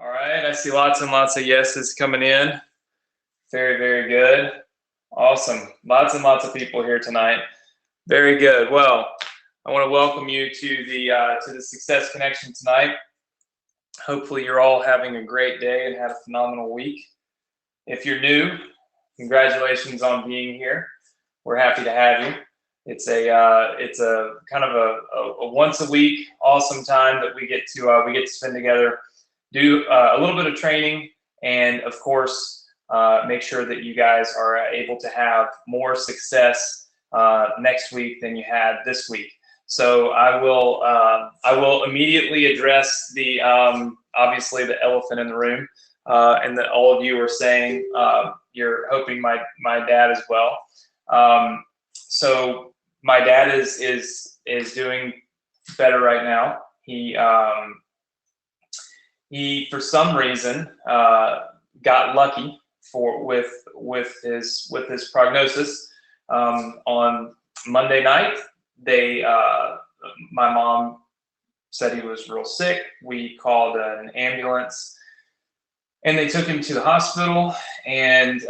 All right, I see lots and lots of yeses coming in. Very, very good. Awesome. Lots and lots of people here tonight. Very good. Well, I want to welcome you to the Success Connection tonight. Hopefully, you're all having a great day and had a phenomenal week. If you're new, congratulations on being here. We're happy to have you. It's a kind of a once a week awesome time that we get to spend together, do a little bit of training, and of course make sure that you guys are able to have more success next week than you had this week. So I will immediately address the obviously the elephant in the room, and that all of you are saying you're hoping my dad as well. So my dad is doing better right now. He for some reason got lucky with his prognosis. On Monday night, my mom said he was real sick. We called an ambulance, and they took him to the hospital, and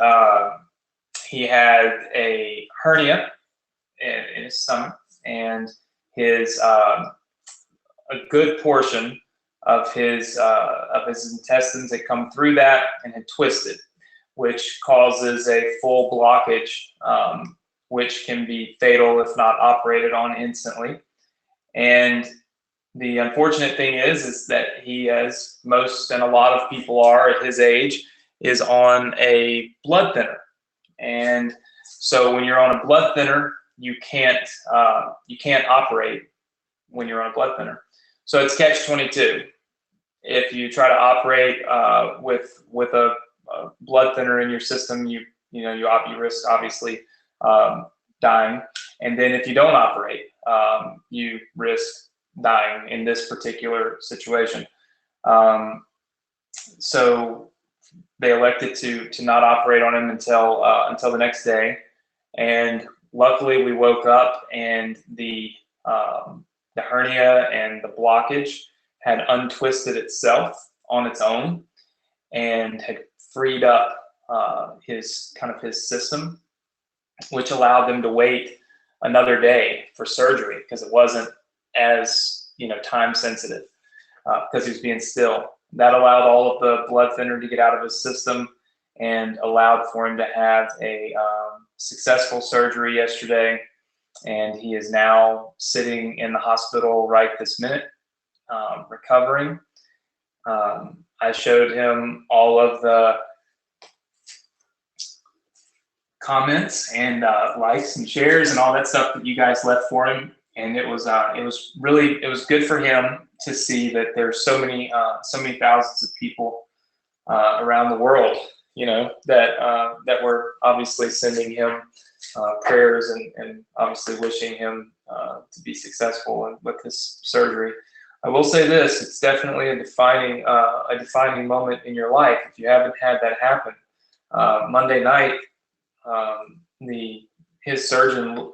he had a hernia in his stomach, and a good portion of his intestines had come through that and had twisted, which causes a full blockage, which can be fatal if not operated on instantly. And the unfortunate thing is that he, as most and a lot of people are at his age, is on a blood thinner. And so when you're on a blood thinner, you can't operate when you're on a blood thinner. So it's catch-22. If you try to operate with a blood thinner in your system, you risk obviously dying. And then if you don't operate, you risk dying in this particular situation. So they elected to not operate on him until the next day. And luckily, we woke up and the hernia and the blockage had untwisted itself on its own and had freed up his system, which allowed them to wait another day for surgery because it wasn't as time sensitive because he was being still. That allowed all of the blood thinner to get out of his system and allowed for him to have a successful surgery yesterday. And he is now sitting in the hospital right this minute, recovering. I showed him all of the comments and likes and shares and all that stuff that you guys left for him, and it was good for him to see that there's so many thousands of people around the world, that were obviously sending him prayers and obviously wishing him to be successful with this surgery. I will say this: it's definitely a defining moment in your life if you haven't had that happen. Monday night, his surgeon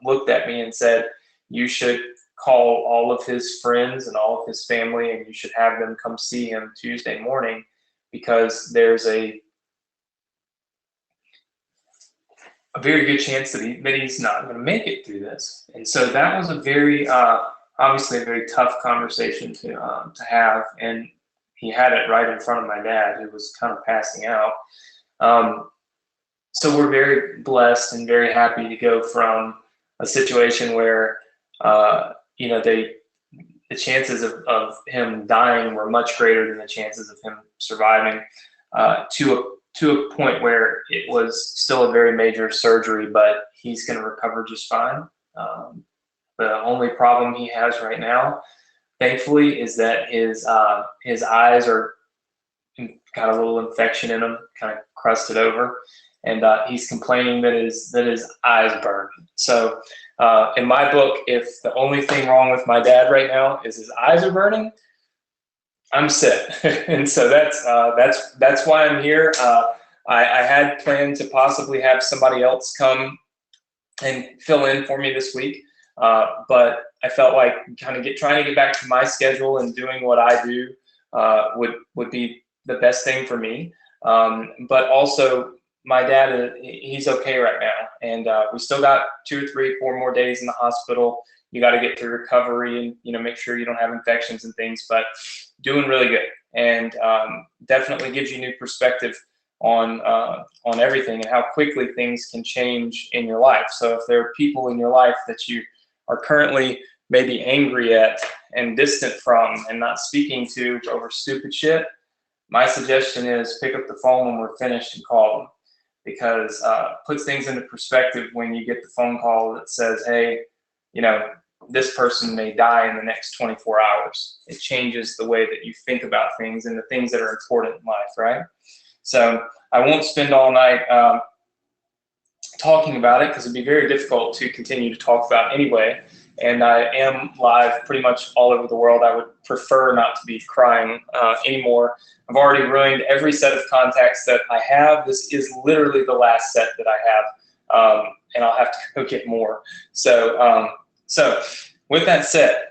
looked at me and said, "You should call all of his friends and all of his family, and you should have them come see him Tuesday morning because there's a very good chance that he's not going to make it through this." And so that was obviously a very tough conversation to have, and he had it right in front of my dad, who was kind of passing out. So we're very blessed and very happy to go from a situation where the chances of him dying were much greater than the chances of him surviving, to a point where it was still a very major surgery, but he's going to recover just fine. The only problem he has right now, thankfully, is that his eyes are got a little infection in them, kind of crusted over, and he's complaining that his eyes burn. So in my book, if the only thing wrong with my dad right now is his eyes are burning, I'm sick. And so that's why I'm here. I had planned to possibly have somebody else come and fill in for me this week, but I felt like trying to get back to my schedule and doing what I do would be the best thing for me. But also, my dad, he's okay right now, and we still got 2 or 3, 4 more days in the hospital. You got to get through recovery and make sure you don't have infections and things. But doing really good, and definitely gives you new perspective on everything and how quickly things can change in your life. So if there are people in your life that you are currently maybe angry at and distant from and not speaking to over stupid shit, my suggestion is pick up the phone when we're finished and call them, because puts things into perspective when you get the phone call that says, hey, this person may die in the next 24 hours. It changes the way that you think about things and the things that are important in life, right? So I won't spend all night talking about it, because it'd be very difficult to continue to talk about anyway. And I am live pretty much all over the world. I would prefer not to be crying anymore. I've already ruined every set of contacts that I have. This is literally the last set that I have, and I'll have to go get more. So with that said,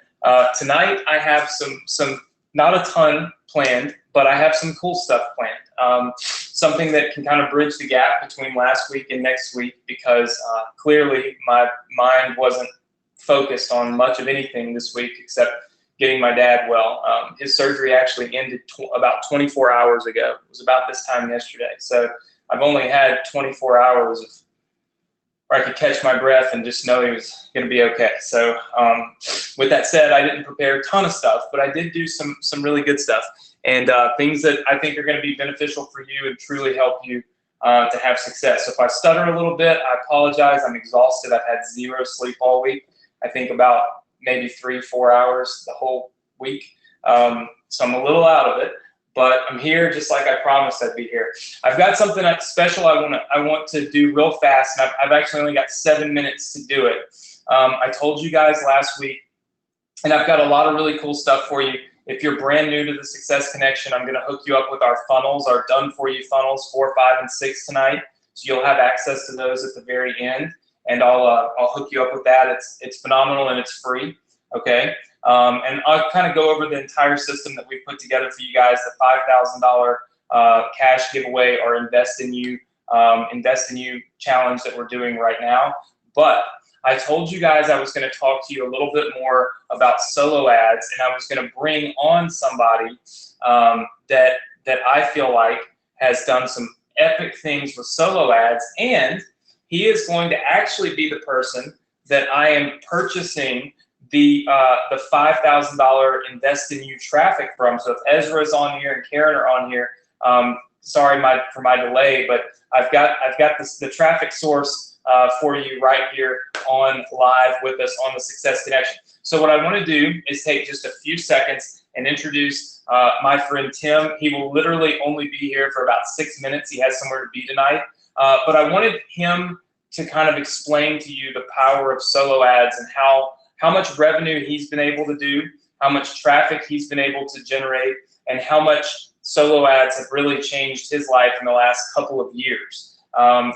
tonight I have some not a ton planned, but I have some cool stuff planned. Something that can kind of bridge the gap between last week and next week, because clearly my mind wasn't focused on much of anything this week except getting my dad well. His surgery actually ended about 24 hours ago. It was about this time yesterday. So I've only had 24 hours of where I could catch my breath and just know he was going to be okay. So with that said, I didn't prepare a ton of stuff, but I did do some really good stuff, and things that I think are going to be beneficial for you and truly help you to have success. So if I stutter a little bit, I apologize. I'm exhausted. I've had 0 sleep all week. I think about maybe 3-4 hours the whole week. So I'm a little out of it, but I'm here just like I promised I'd be here. I've got something special I want to do real fast, and I've actually only got 7 minutes to do it. I told you guys last week, and I've got a lot of really cool stuff for you. If you're brand new to the Success Connection, I'm going to hook you up with our funnels, our done-for-you funnels, 4, 5, and 6 tonight. So you'll have access to those at the very end, and I'll hook you up with that. It's phenomenal and it's free. Okay. And I'll kind of go over the entire system that we put together for you guys, the $5,000 cash giveaway or Invest in You challenge that we're doing right now. But I told you guys I was going to talk to you a little bit more about solo ads, and I was going to bring on somebody that I feel like has done some epic things with solo ads, and he is going to actually be the person that I am purchasing the $5,000 Invest in You traffic from. So if Ezra's on here and Karen are on here, sorry for my delay, but I've got the traffic source for you right here on live with us on the Success Connection. So what I want to do is take just a few seconds and introduce my friend Tim. He will literally only be here for about 6 minutes. He has somewhere to be tonight. But I wanted him to kind of explain to you the power of solo ads and how much revenue he's been able to do, how much traffic he's been able to generate, and how much solo ads have really changed his life in the last couple of years,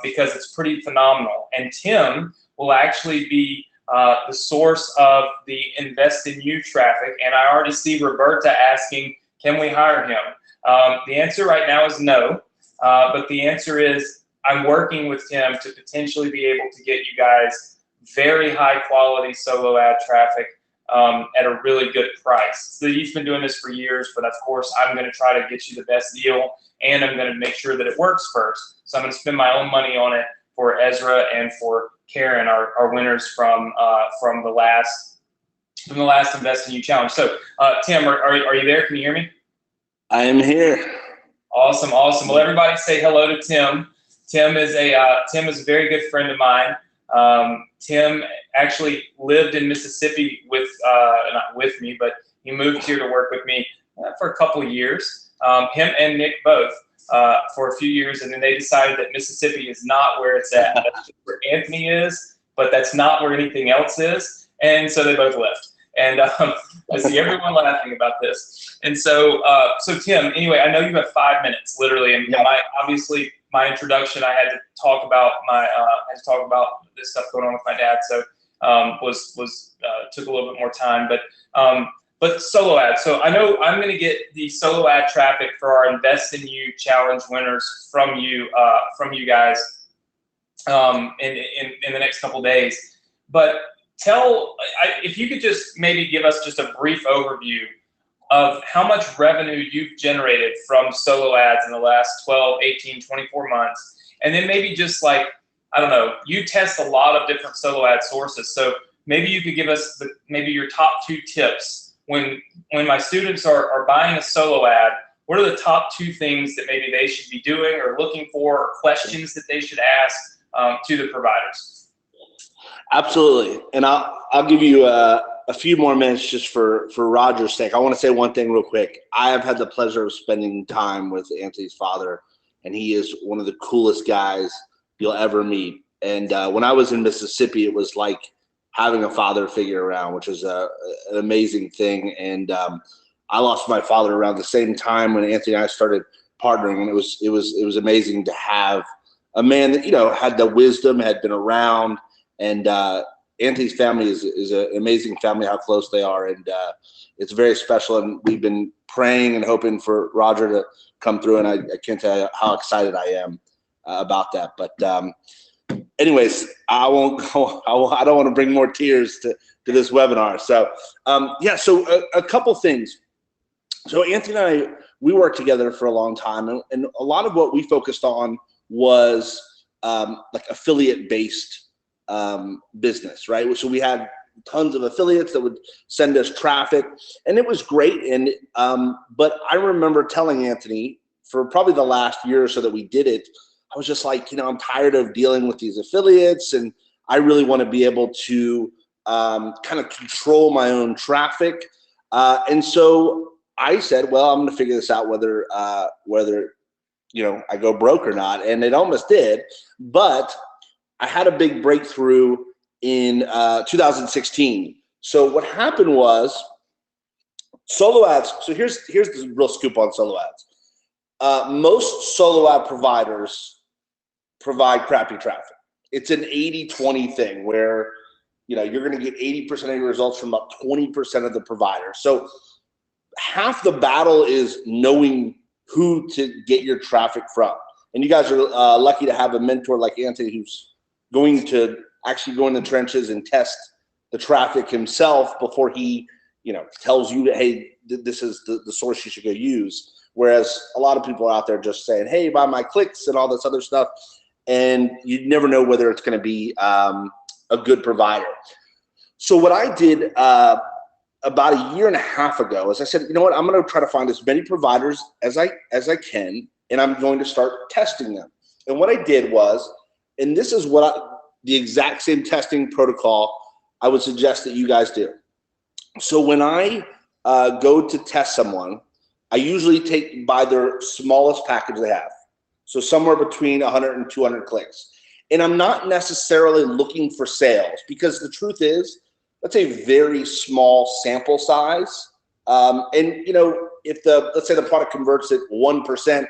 because it's pretty phenomenal. And Tim will actually be the source of the Invest in You traffic. And I already see Roberta asking, can we hire him? The answer right now is no, but the answer is I'm working with Tim to potentially be able to get you guys very high quality solo ad traffic at a really good price. So he's been doing this for years, but of course I'm going to try to get you the best deal, and I'm going to make sure that it works first. So I'm going to spend my own money on it for Ezra and for Karen, our winners from the last Invest in You challenge. So Tim, are you there? Can you hear me? I am here. Awesome. Well, everybody say hello to Tim. Tim is a very good friend of mine. Tim actually lived in Mississippi not with me, but he moved here to work with me for a couple of years. Him and Nick both for a few years, and then they decided that Mississippi is not where it's at. That's where Anthony is, but that's not where anything else is, and so they both left. And I see everyone laughing about this. And so Tim, anyway, I know you have 5 minutes, literally, and obviously my introduction, I had to talk about this stuff going on with my dad, so took a little bit more time. But but solo ads. So I know I'm going to get the solo ad traffic for our Invest in You challenge winners from you guys in the next couple days. But if you could just maybe give us just a brief overview of how much revenue you've generated from solo ads in the last 12, 18, 24 months. And then maybe just like, I don't know, you test a lot of different solo ad sources. So maybe you could give us maybe your top 2 tips when my students are buying a solo ad. What are the top 2 things that maybe they should be doing or looking for, or questions that they should ask to the providers? Absolutely. And I'll give you a few more minutes just for Roger's sake. I want to say one thing real quick. I have had the pleasure of spending time with Anthony's father, and he is one of the coolest guys you'll ever meet. And when I was in Mississippi, it was like having a father figure around, which is an amazing thing. And I lost my father around the same time when Anthony and I started partnering, and it was amazing to have a man that, had the wisdom, had been around. And Anthony's family is an amazing family, how close they are. And it's very special. And we've been praying and hoping for Roger to come through. And I can't tell you how excited I am about that. But anyways, I don't want to bring more tears to this webinar. So so a couple things. So Anthony and I, we worked together for a long time. And a lot of what we focused on was like affiliate-based business, right? So we had tons of affiliates that would send us traffic, and it was great. And but I remember telling Anthony for probably the last year or so that we did it, I was just like, I'm tired of dealing with these affiliates, and I really want to be able to kind of control my own traffic. And so I said, well, I'm going to figure this out whether I go broke or not. And it almost did, but I had a big breakthrough in 2016. So what happened was solo ads. So here's the real scoop on solo ads. Most solo ad providers provide crappy traffic. It's an 80-20 thing where, you're going to get 80% of your results from about 20% of the providers. So half the battle is knowing who to get your traffic from. And you guys are lucky to have a mentor like Anthony, who's going to actually go in the trenches and test the traffic himself before he, tells you, hey, this is the source you should go use. Whereas a lot of people are out there just saying, hey, buy my clicks and all this other stuff. And you never know whether it's going to be a good provider. So what I did about a year and a half ago is I said, you know what, I'm going to try to find as many providers as I can, and I'm going to start testing them. And what I did was, and this is the exact same testing protocol I would suggest that you guys do. So when I go to test someone, I usually buy their smallest package they have. So somewhere between 100 and 200 clicks. And I'm not necessarily looking for sales, because the truth is, that's a very small sample size. And if let's say the product converts at 1%,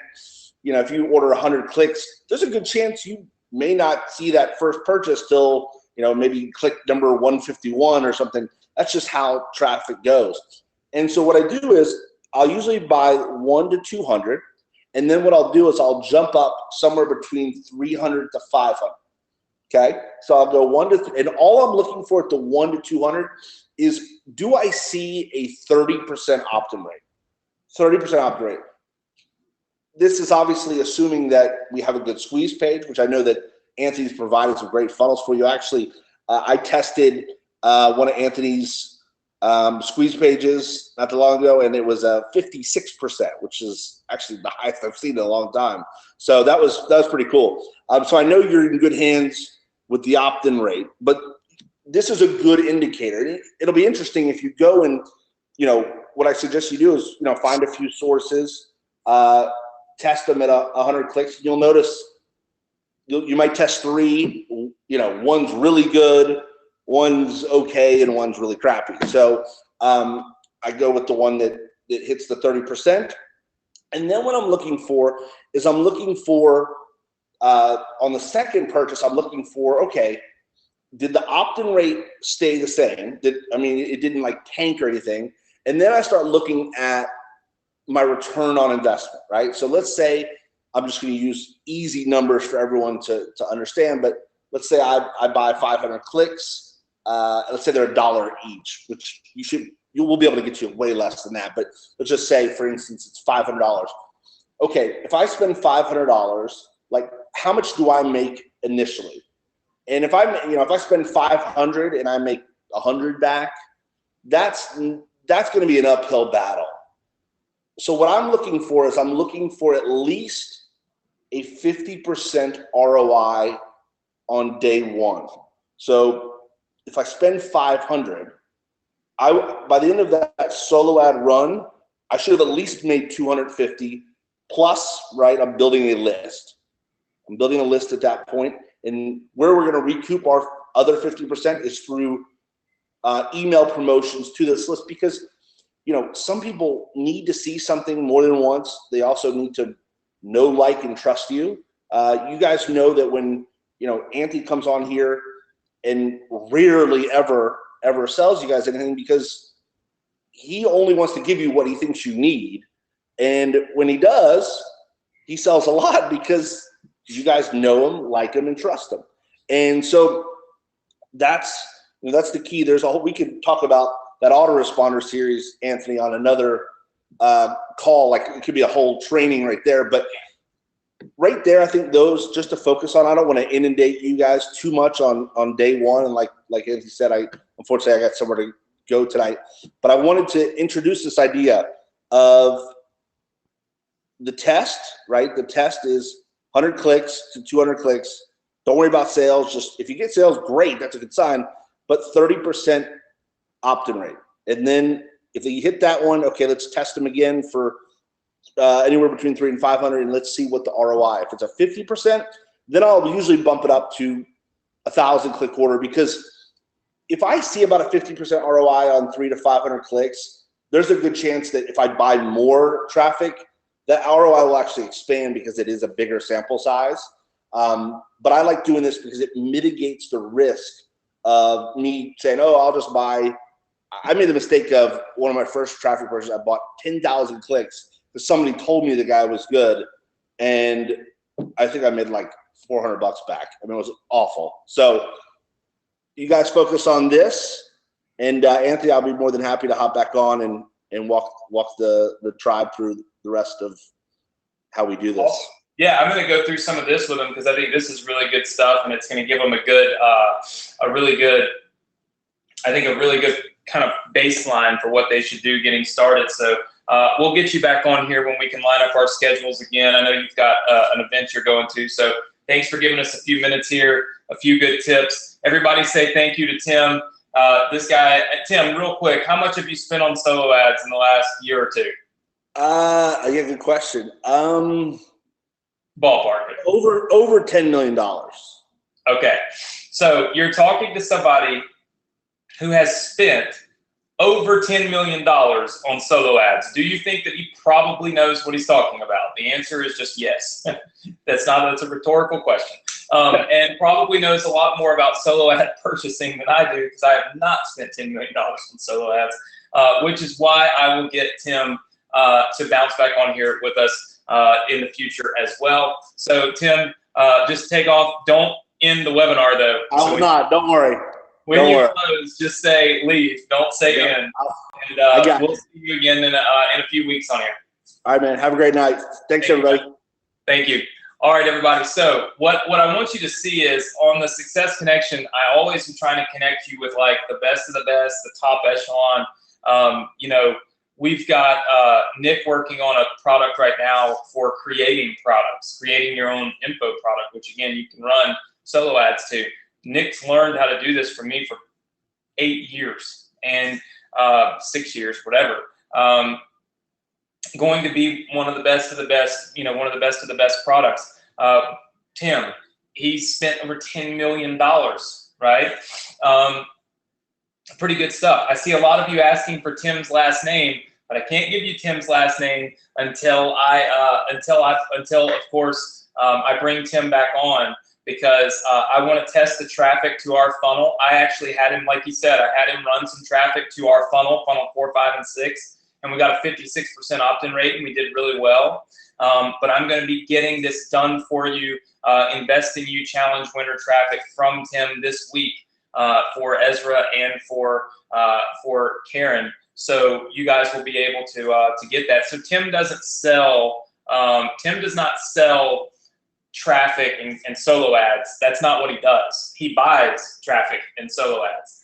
if you order 100 clicks, there's a good chance you may not see that first purchase till, maybe click number 151 or something. That's just how traffic goes. And so what I do is I'll usually buy 1 to 200. And then what I'll do is I'll jump up somewhere between 300 to 500. Okay. So I'll go 1 to, and all I'm looking for at the 1 to 200 is, do I see a 30% opt-in rate? 30% opt-in rate. This is obviously assuming that we have a good squeeze page, which I know that Anthony's provided some great funnels for you. Actually, I tested one of Anthony's squeeze pages not too long ago, and it was 56%, which is actually the highest I've seen in a long time. So that was pretty cool. So I know you're in good hands with the opt-in rate, but this is a good indicator. It'll be interesting if you go and, what I suggest you do is, find a few sources, test them at 100 clicks. You'll notice you might test 3, one's really good, one's okay, and one's really crappy. So I go with the one that hits the 30%. And then what I'm looking for is on the second purchase, I'm looking for, okay, did the opt-in rate stay the same? It didn't like tank or anything. And then I start looking at my return on investment, right? So let's say I'm just going to use easy numbers for everyone to understand, but let's say I buy 500 clicks. Let's say they're $1 each, which you will be able to get you way less than that. But let's just say, for instance, it's $500. Okay, if I spend $500, like how much do I make initially? And if I spend 500 and I make 100 back, that's going to be an uphill battle. So what I'm looking for is I'm looking for at least a 50% ROI on day one. So if I spend 500, by the end of that solo ad run, I should have at least made 250 plus, right? I'm building a list. I'm building a list at that point, and where we're going to recoup our other 50% is through email promotions to this list, because some people need to see something more than once. They also need to know, like, and trust you. You guys know that when Anthony comes on here and rarely ever sells you guys anything, because he only wants to give you what he thinks you need. And when he does, he sells a lot because you guys know him, like him, and trust him. And so that's the key. We could talk about that autoresponder series, Anthony, on another call. Like, it could be a whole training right there. But right there, I think those, just to focus on. I don't want to inundate you guys too much on day one. And like Anthony said, unfortunately I got somewhere to go tonight. But I wanted to introduce this idea of the test, right? The test is 100 clicks to 200 clicks. Don't worry about sales. Just if you get sales, great. That's a good sign. But 30% opt-in rate. And then if you hit that one, okay, let's test them again for anywhere between 300 and 500, and let's see what the ROI. If it's a 50%, then I'll usually bump it up to 1,000 click order, because if I see about a 50% ROI on 300 to 500 clicks, there's a good chance that if I buy more traffic, that ROI will actually expand because it is a bigger sample size. But I like doing this because it mitigates the risk of me saying, oh, I'll just buy. I made the mistake of one of my first traffic purchases. I bought 10,000 clicks because somebody told me the guy was good, and I think I made like $400 back. I mean, it was awful. So you guys focus on this, and Anthony, I'll be more than happy to hop back on and walk the tribe through the rest of how we do this. Awesome. Yeah, I'm going to go through some of this with them because I think this is really good stuff, and it's going to give them a really good kind of baseline for what they should do getting started. So we'll get you back on here when we can line up our schedules again. I know you've got an event you're going to, so thanks for giving us a few minutes here, a few good tips. Everybody say thank you to Tim. This guy, Tim, real quick, how much have you spent on solo ads in the last year or two? Yeah, good question. Ballpark it. Over $10 million. Okay, so you're talking to somebody who has spent over $10 million on solo ads. Do you think that he probably knows what he's talking about? The answer is just yes. That's a rhetorical question. And probably knows a lot more about solo ad purchasing than I do, because I have not spent $10 million on solo ads, which is why I will get Tim to bounce back on here with us in the future as well. So Tim, just take off. Don't end the webinar though. I will not. Don't worry. When you close, just say leave. Don't say in. And we'll see you again in a few weeks on here. All right, man. Have a great night. Thanks, everybody. Thank you. All right, everybody. So what I want you to see is on the Success Connection, I always am trying to connect you with like the best of the best, the top echelon. We've got Nick working on a product right now for creating products, creating your own info product, which again, you can run solo ads to. Nick's learned how to do this for me for 8 years and 6 years, whatever. Going to be one of the best of the best, one of the best of the best products. Tim, he spent over $10 million, right? Pretty good stuff. I see a lot of you asking for Tim's last name, but I can't give you Tim's last name until of course, I bring Tim back on. because I want to test the traffic to our funnel. I actually had him, like he said, I had him run some traffic to our funnel 4, 5, and 6, and we got a 56% opt-in rate, and we did really well. But I'm going to be getting this done for you, Invest in You Challenge winner traffic from Tim this week for Ezra and for Karen. So you guys will be able to get that. So Tim doesn't sell. Tim does not sell traffic and solo ads. That's not what he does. He buys traffic and solo ads.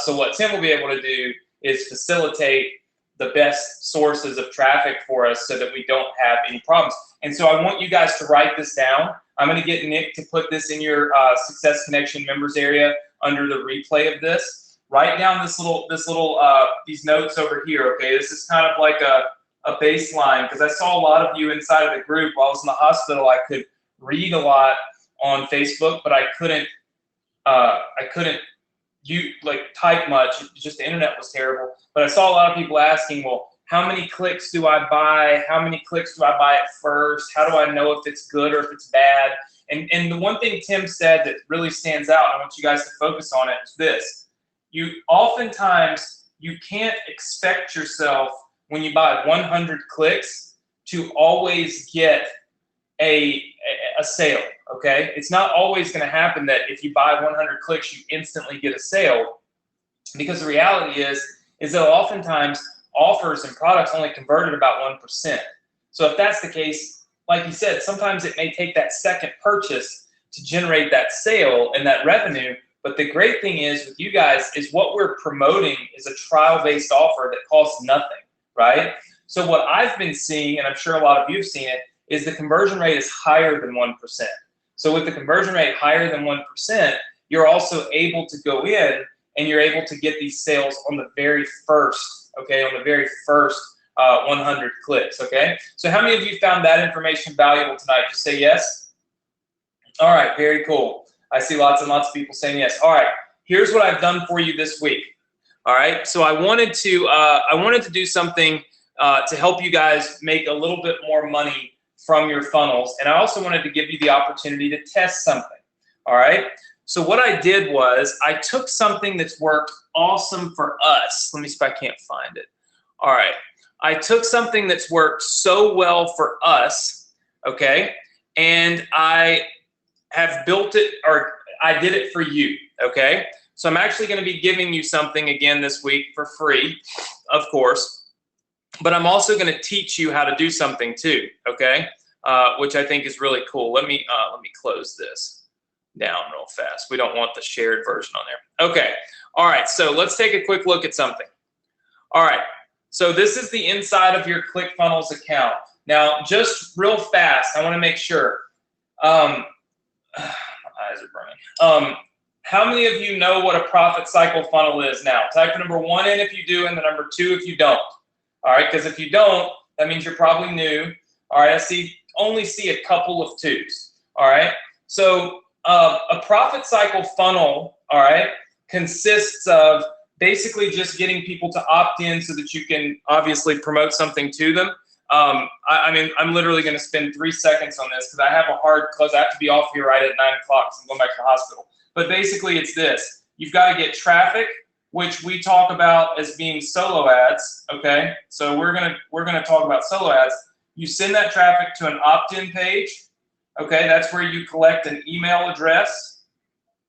So what Tim will be able to do is facilitate the best sources of traffic for us so that we don't have any problems. And so I want you guys to write this down. I'm going to get Nick to put this in your Success Connection members area under the replay of this. Write down these notes over here. Okay, this is kind of like a baseline, because I saw a lot of you inside of the group while I was in the hospital. I could read a lot on Facebook, but I couldn't type much. Just the internet was terrible. But I saw a lot of people asking, well, how many clicks do I buy? How many clicks do I buy at first? How do I know if it's good or if it's bad? And the one thing Tim said that really stands out, I want you guys to focus on it, is this. Oftentimes, you can't expect yourself, when you buy 100 clicks, to always get a sale, okay? It's not always going to happen that if you buy 100 clicks, you instantly get a sale, because the reality is that oftentimes offers and products only convert at about 1%. So if that's the case, like you said, sometimes it may take that second purchase to generate that sale and that revenue. But the great thing is with you guys is what we're promoting is a trial-based offer that costs nothing, right? So what I've been seeing, and I'm sure a lot of you have seen it, is the conversion rate is higher than 1%. So with the conversion rate higher than 1%, you're also able to go in and you're able to get these sales on the very first, okay, on the very first 100 clicks, okay? So how many of you found that information valuable tonight? Just say yes. All right, very cool. I see lots and lots of people saying yes. All right, here's what I've done for you this week. All right, so I wanted to do something to help you guys make a little bit more money from your funnels, and I also wanted to give you the opportunity to test something. All right, so what I did was I took something that's worked awesome for us. Let me see if I can't find it. All right, I took something that's worked so well for us, okay, and I have built it, or I did it for you, okay? So I'm actually going to be giving you something again this week for free, of course, but I'm also going to teach you how to do something too, okay? Which I think is really cool. Let me close this down real fast. We don't want the shared version on there. Okay, all right, so let's take a quick look at something. All right, so this is the inside of your ClickFunnels account. Now, just real fast, I want to make sure. My eyes are burning. How many of you know what a profit cycle funnel is now? Type number 1 in if you do, and the number 2 if you don't. All right, because if you don't, that means you're probably new. All right, I only see a couple of 2s. All right, so a profit cycle funnel, all right, consists of basically just getting people to opt in so that you can obviously promote something to them. I mean, I'm literally going to spend 3 seconds on this because I have a hard close. I have to be off here right at 9 o'clock because I'm going back to the hospital. But basically, it's this. You've got to get traffic, which we talk about as being solo ads, okay? So we're gonna talk about solo ads. You send that traffic to an opt-in page, okay? That's where you collect an email address,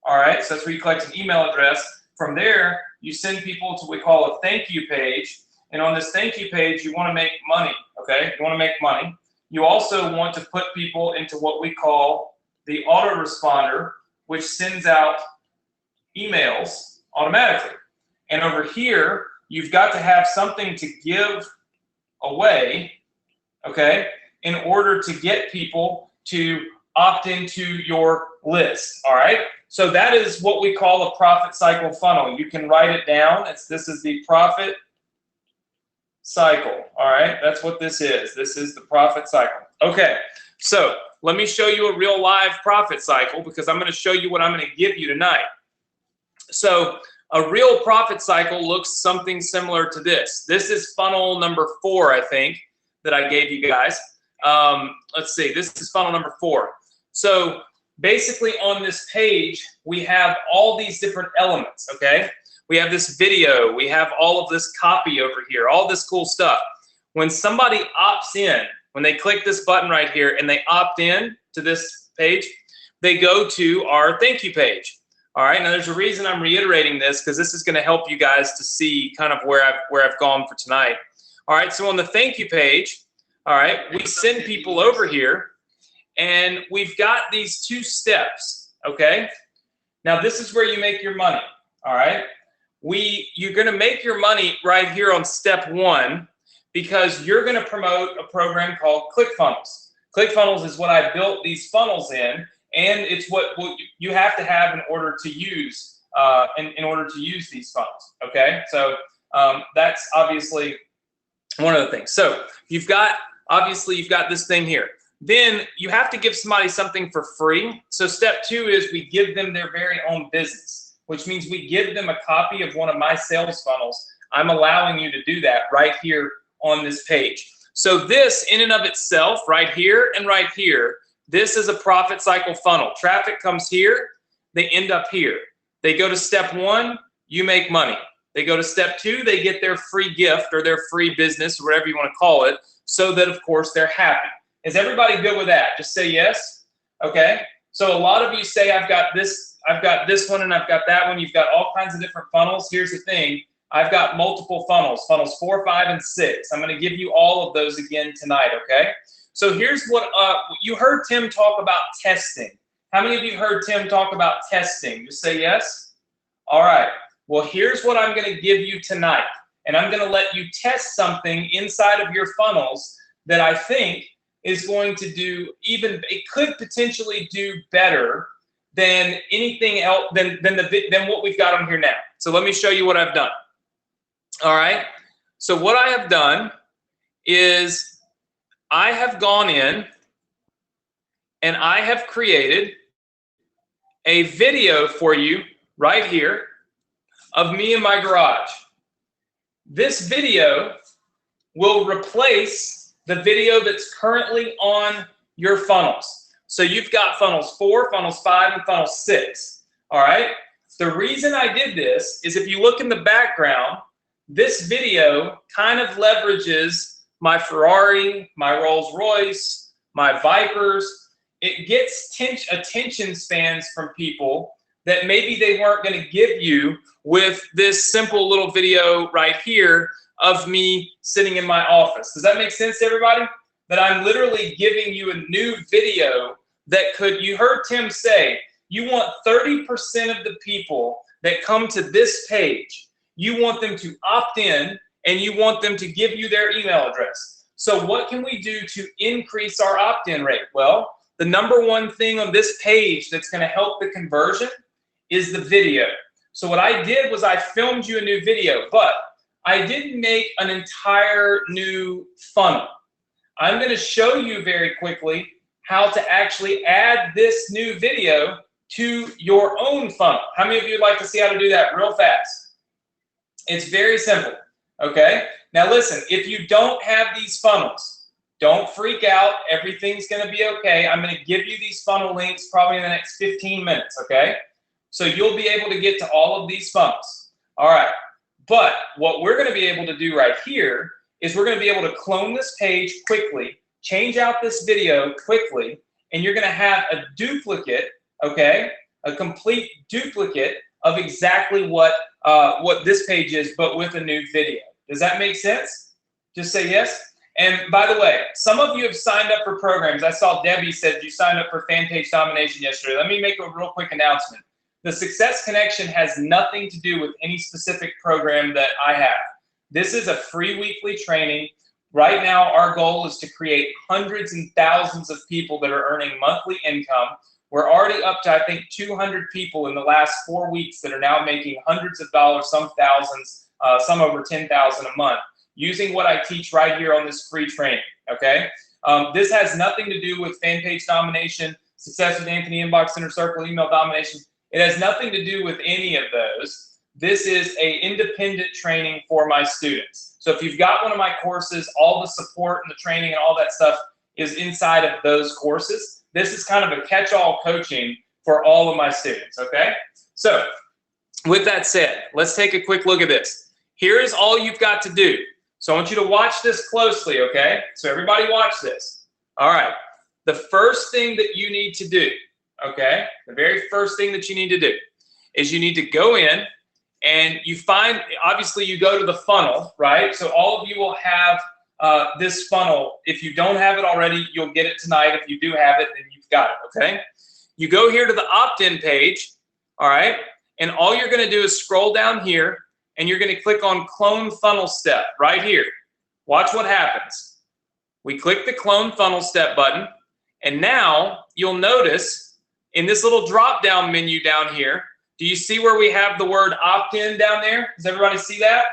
all right? So that's where you collect an email address. From there, you send people to what we call a thank you page. And on this thank you page, you want to make money, okay? You want to make money. You also want to put people into what we call the autoresponder, which sends out emails automatically. And over here, you've got to have something to give away, okay, in order to get people to opt into your list, all right? So that is what we call a profit cycle funnel. You can write it down. This is the profit cycle, all right? That's what this is. This is the profit cycle. Okay, so let me show you a real live profit cycle because I'm going to show you what I'm going to give you tonight. So a real profit cycle looks something similar to this. This is funnel number 4, I think, that I gave you guys. Let's see. This is funnel number 4. So basically on this page, we have all these different elements, okay? We have this video, we have all of this copy over here, all this cool stuff. When somebody opts in, when they click this button right here and they opt in to this page, they go to our thank you page. All right, now there's a reason I'm reiterating this, because this is going to help you guys to see kind of where I've gone for tonight. All right, so on the thank you page, all right, we send people over here, and we've got these 2 steps, okay? Now this is where you make your money, all right? You're going to make your money right here on step 1, because you're going to promote a program called ClickFunnels. ClickFunnels is what I built these funnels in, and it's what you have to have in order to use in order to use these funnels. Okay, so that's obviously one of the things. So you've got this thing here. Then you have to give somebody something for free. So step 2 is we give them their very own business, which means we give them a copy of one of my sales funnels. I'm allowing you to do that right here on this page. So this in and of itself, right here and right here, this is a profit cycle funnel. Traffic comes here, they end up here. They go to step 1, you make money. They go to step 2, they get their free gift or their free business, whatever you want to call it, so that of course they're happy. Is everybody good with that? Just say yes. Okay. So a lot of you say, I've got this one and I've got that one. You've got all kinds of different funnels. Here's the thing. I've got multiple funnels, funnels 4, 5, and 6. I'm going to give you all of those again tonight, okay? So here's what you heard Tim talk about testing. How many of you heard Tim talk about testing? Just say yes. All right. Well, here's what I'm going to give you tonight. And I'm going to let you test something inside of your funnels that I think is going to do it could potentially do better than anything else, than what we've got on here now. So let me show you what I've done. All right. So what I have done is I have gone in and I have created a video for you right here of me in my garage. This video will replace the video that's currently on your funnels. So you've got funnels 4, funnels 5, and funnel 6. All right. The reason I did this is if you look in the background, this video kind of leverages my Ferrari, my Rolls Royce, my Vipers. It gets attention spans from people that maybe they weren't going to give you with this simple little video right here of me sitting in my office. Does that make sense to everybody? That I'm literally giving you a new video that you heard Tim say, you want 30% of the people that come to this page, you want them to opt in and you want them to give you their email address. So what can we do to increase our opt-in rate? Well, the number one thing on this page that's going to help the conversion is the video. So what I did was I filmed you a new video, but I didn't make an entire new funnel. I'm going to show you very quickly how to actually add this new video to your own funnel. How many of you would like to see how to do that real fast? It's very simple, okay? Now listen, if you don't have these funnels, don't freak out. Everything's going to be okay. I'm going to give you these funnel links probably in the next 15 minutes, okay? So you'll be able to get to all of these funnels. All right. But what we're going to be able to do right here is we're going to be able to clone this page quickly, change out this video quickly, and you're going to have a duplicate, okay, a complete duplicate of exactly what this page is, but with a new video. Does that make sense? Just say yes. And by the way, some of you have signed up for programs. I saw Debbie said you signed up for Fan Page Domination yesterday. Let me make a real quick announcement. The Success Connection has nothing to do with any specific program that I have. This is a free weekly training. Right now, our goal is to create hundreds and thousands of people that are earning monthly income. We're already up to, I think, 200 people in the last 4 weeks that are now making hundreds of dollars, some thousands, some over 10,000 a month, using what I teach right here on this free training, okay? This has nothing to do with Fan Page Domination, Success with Anthony Inbox Inner Circle, Email Domination. It has nothing to do with any of those. This is an independent training for my students. So if you've got one of my courses, all the support and the training and all that stuff is inside of those courses. this is kind of a catch-all coaching for all of my students, okay? So with that said, let's take a quick look at this. Here is all you've got to do. So I want you to watch this closely, okay? So everybody watch this. All right. The first thing that you need to do, okay, the very first thing that you need to do is you need to go in and you find, obviously you go to the funnel, right? So all of you will have this funnel. If you don't have it already, you'll get it tonight. If you do have it, then you've got it, okay? You go here to the opt-in page, all right? And all you're going to do is scroll down here and you're going to click on clone funnel step right here. Watch what happens. We click the clone funnel step button, and now you'll notice in this little drop down menu down here, do you see where we have the word opt-in down there? Does everybody see that?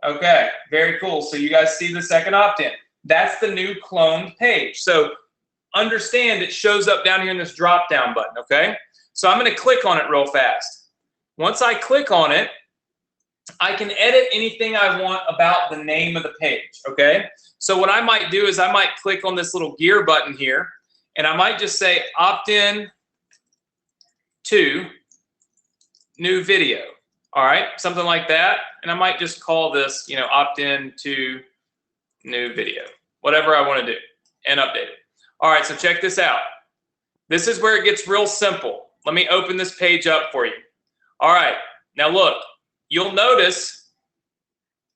Okay, very cool. So you guys see the second opt-in. That's the new cloned page. So understand it shows up down here in this drop down button, okay? So I'm going to click on it real fast. Once I click on it, I can edit anything I want about the name of the page, okay? So what I might do is I might click on this little gear button here, and I might just say opt-in to new video, all right? Something like that, and I might just call this, you know, opt-in to new video, whatever I want to do, and update it. All right, so check this out. This is where it gets real simple. Let me open this page up for you. All right, now look. You'll notice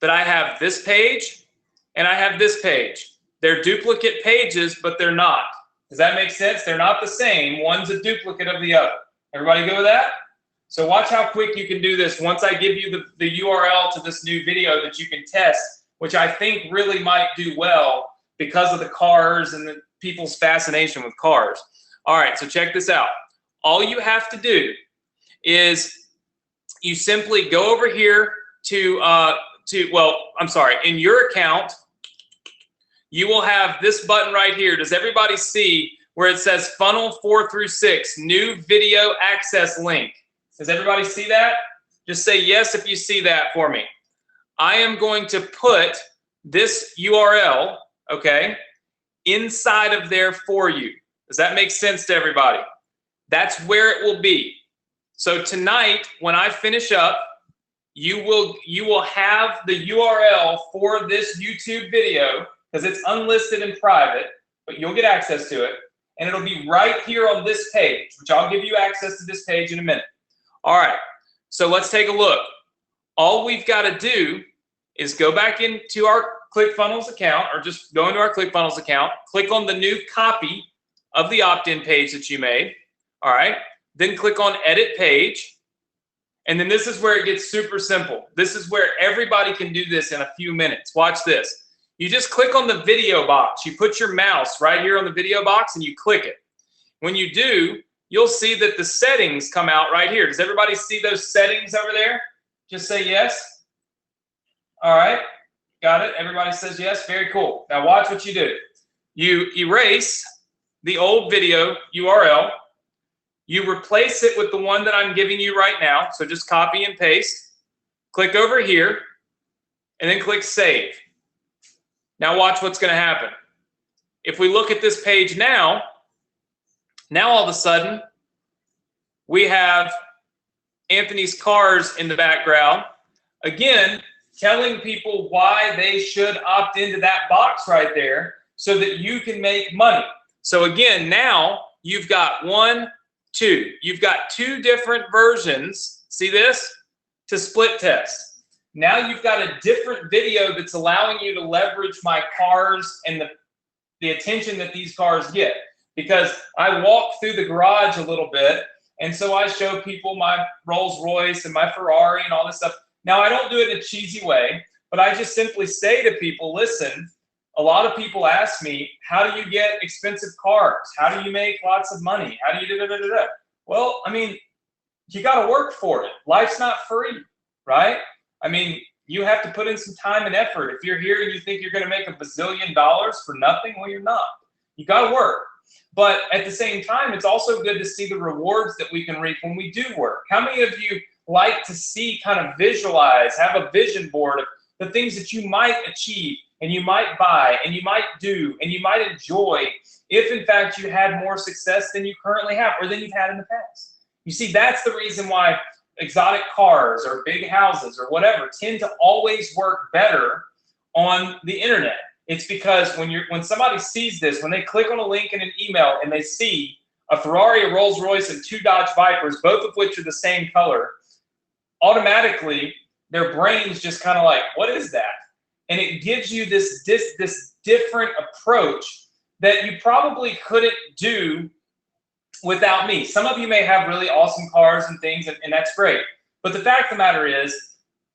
that I have this page and I have this page. They're duplicate pages, but they're not. Does that make sense? They're not the same. One's a duplicate of the other. Everybody good with that? So watch how quick you can do this once I give you the URL to this new video that you can test, which I think really might do well because of the cars and the people's fascination with cars. All right, so check this out. All you have to do is you simply go over here to in your account, you will have this button right here. Does everybody see where it says funnel 4 through 6, new video access link? Does everybody see that? Just say yes if you see that for me. I am going to put this URL, okay, inside of there for you. Does that make sense to everybody? That's where it will be. So tonight, when I finish up, you will have the URL for this YouTube video because it's unlisted and private, but you'll get access to it, and it'll be right here on this page, which I'll give you access to this page in a minute. All right, so let's take a look. All we've got to do is go back into our ClickFunnels account, or just go into our ClickFunnels account, click on the new copy of the opt-in page that you made, all right? Then click on edit page. And then this is where it gets super simple. This is where everybody can do this in a few minutes. Watch this. You just click on the video box. You put your mouse right here on the video box and you click it. When you do, you'll see that the settings come out right here. Does everybody see those settings over there? Just say yes. All right. Got it. Everybody says yes. Very cool. Now watch what you do. You erase the old video URL. You replace it with the one that I'm giving you right now. So just copy and paste. Click over here and then click save. Now watch what's going to happen. If we look at this page now all of a sudden we have Anthony's cars in the background. Again, telling people why they should opt into that box right there so that you can make money. So again, now you've got you've got two different versions, see this, to split test. Now you've got a different video that's allowing you to leverage my cars and the attention that these cars get. Because I walk through the garage a little bit, and so I show people my Rolls Royce and my Ferrari and all this stuff. Now, I don't do it in a cheesy way, but I just simply say to people, listen, a lot of people ask me, how do you get expensive cars? How do you make lots of money? How do you da-da-da-da-da? Well, I mean, you got to work for it. Life's not free, right? I mean, you have to put in some time and effort. If you're here and you think you're going to make $1 bazillion for nothing, well, you're not. You got to work. But at the same time, it's also good to see the rewards that we can reap when we do work. How many of you like to see, kind of visualize, have a vision board of the things that you might achieve and you might buy, and you might do, and you might enjoy if in fact you had more success than you currently have or than you've had in the past. You see, that's the reason why exotic cars or big houses or whatever tend to always work better on the internet. It's because when somebody sees this, when they click on a link in an email and they see a Ferrari, a Rolls Royce, and 2 Dodge Vipers, both of which are the same color, automatically their brains just kind of like, what is that? And it gives you this different approach that you probably couldn't do without me. Some of you may have really awesome cars and things, and that's great. But the fact of the matter is,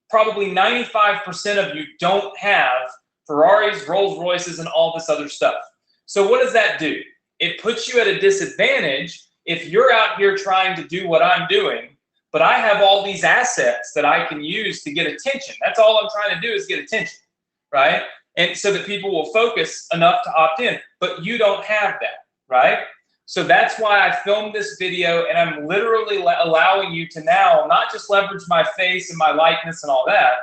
probably 95% of you don't have Ferraris, Rolls Royces, and all this other stuff. So what does that do? It puts you at a disadvantage if you're out here trying to do what I'm doing, but I have all these assets that I can use to get attention. That's all I'm trying to do is get attention, right? And so that people will focus enough to opt in, but you don't have that, right? So that's why I filmed this video, and I'm literally allowing you to now not just leverage my face and my likeness and all that,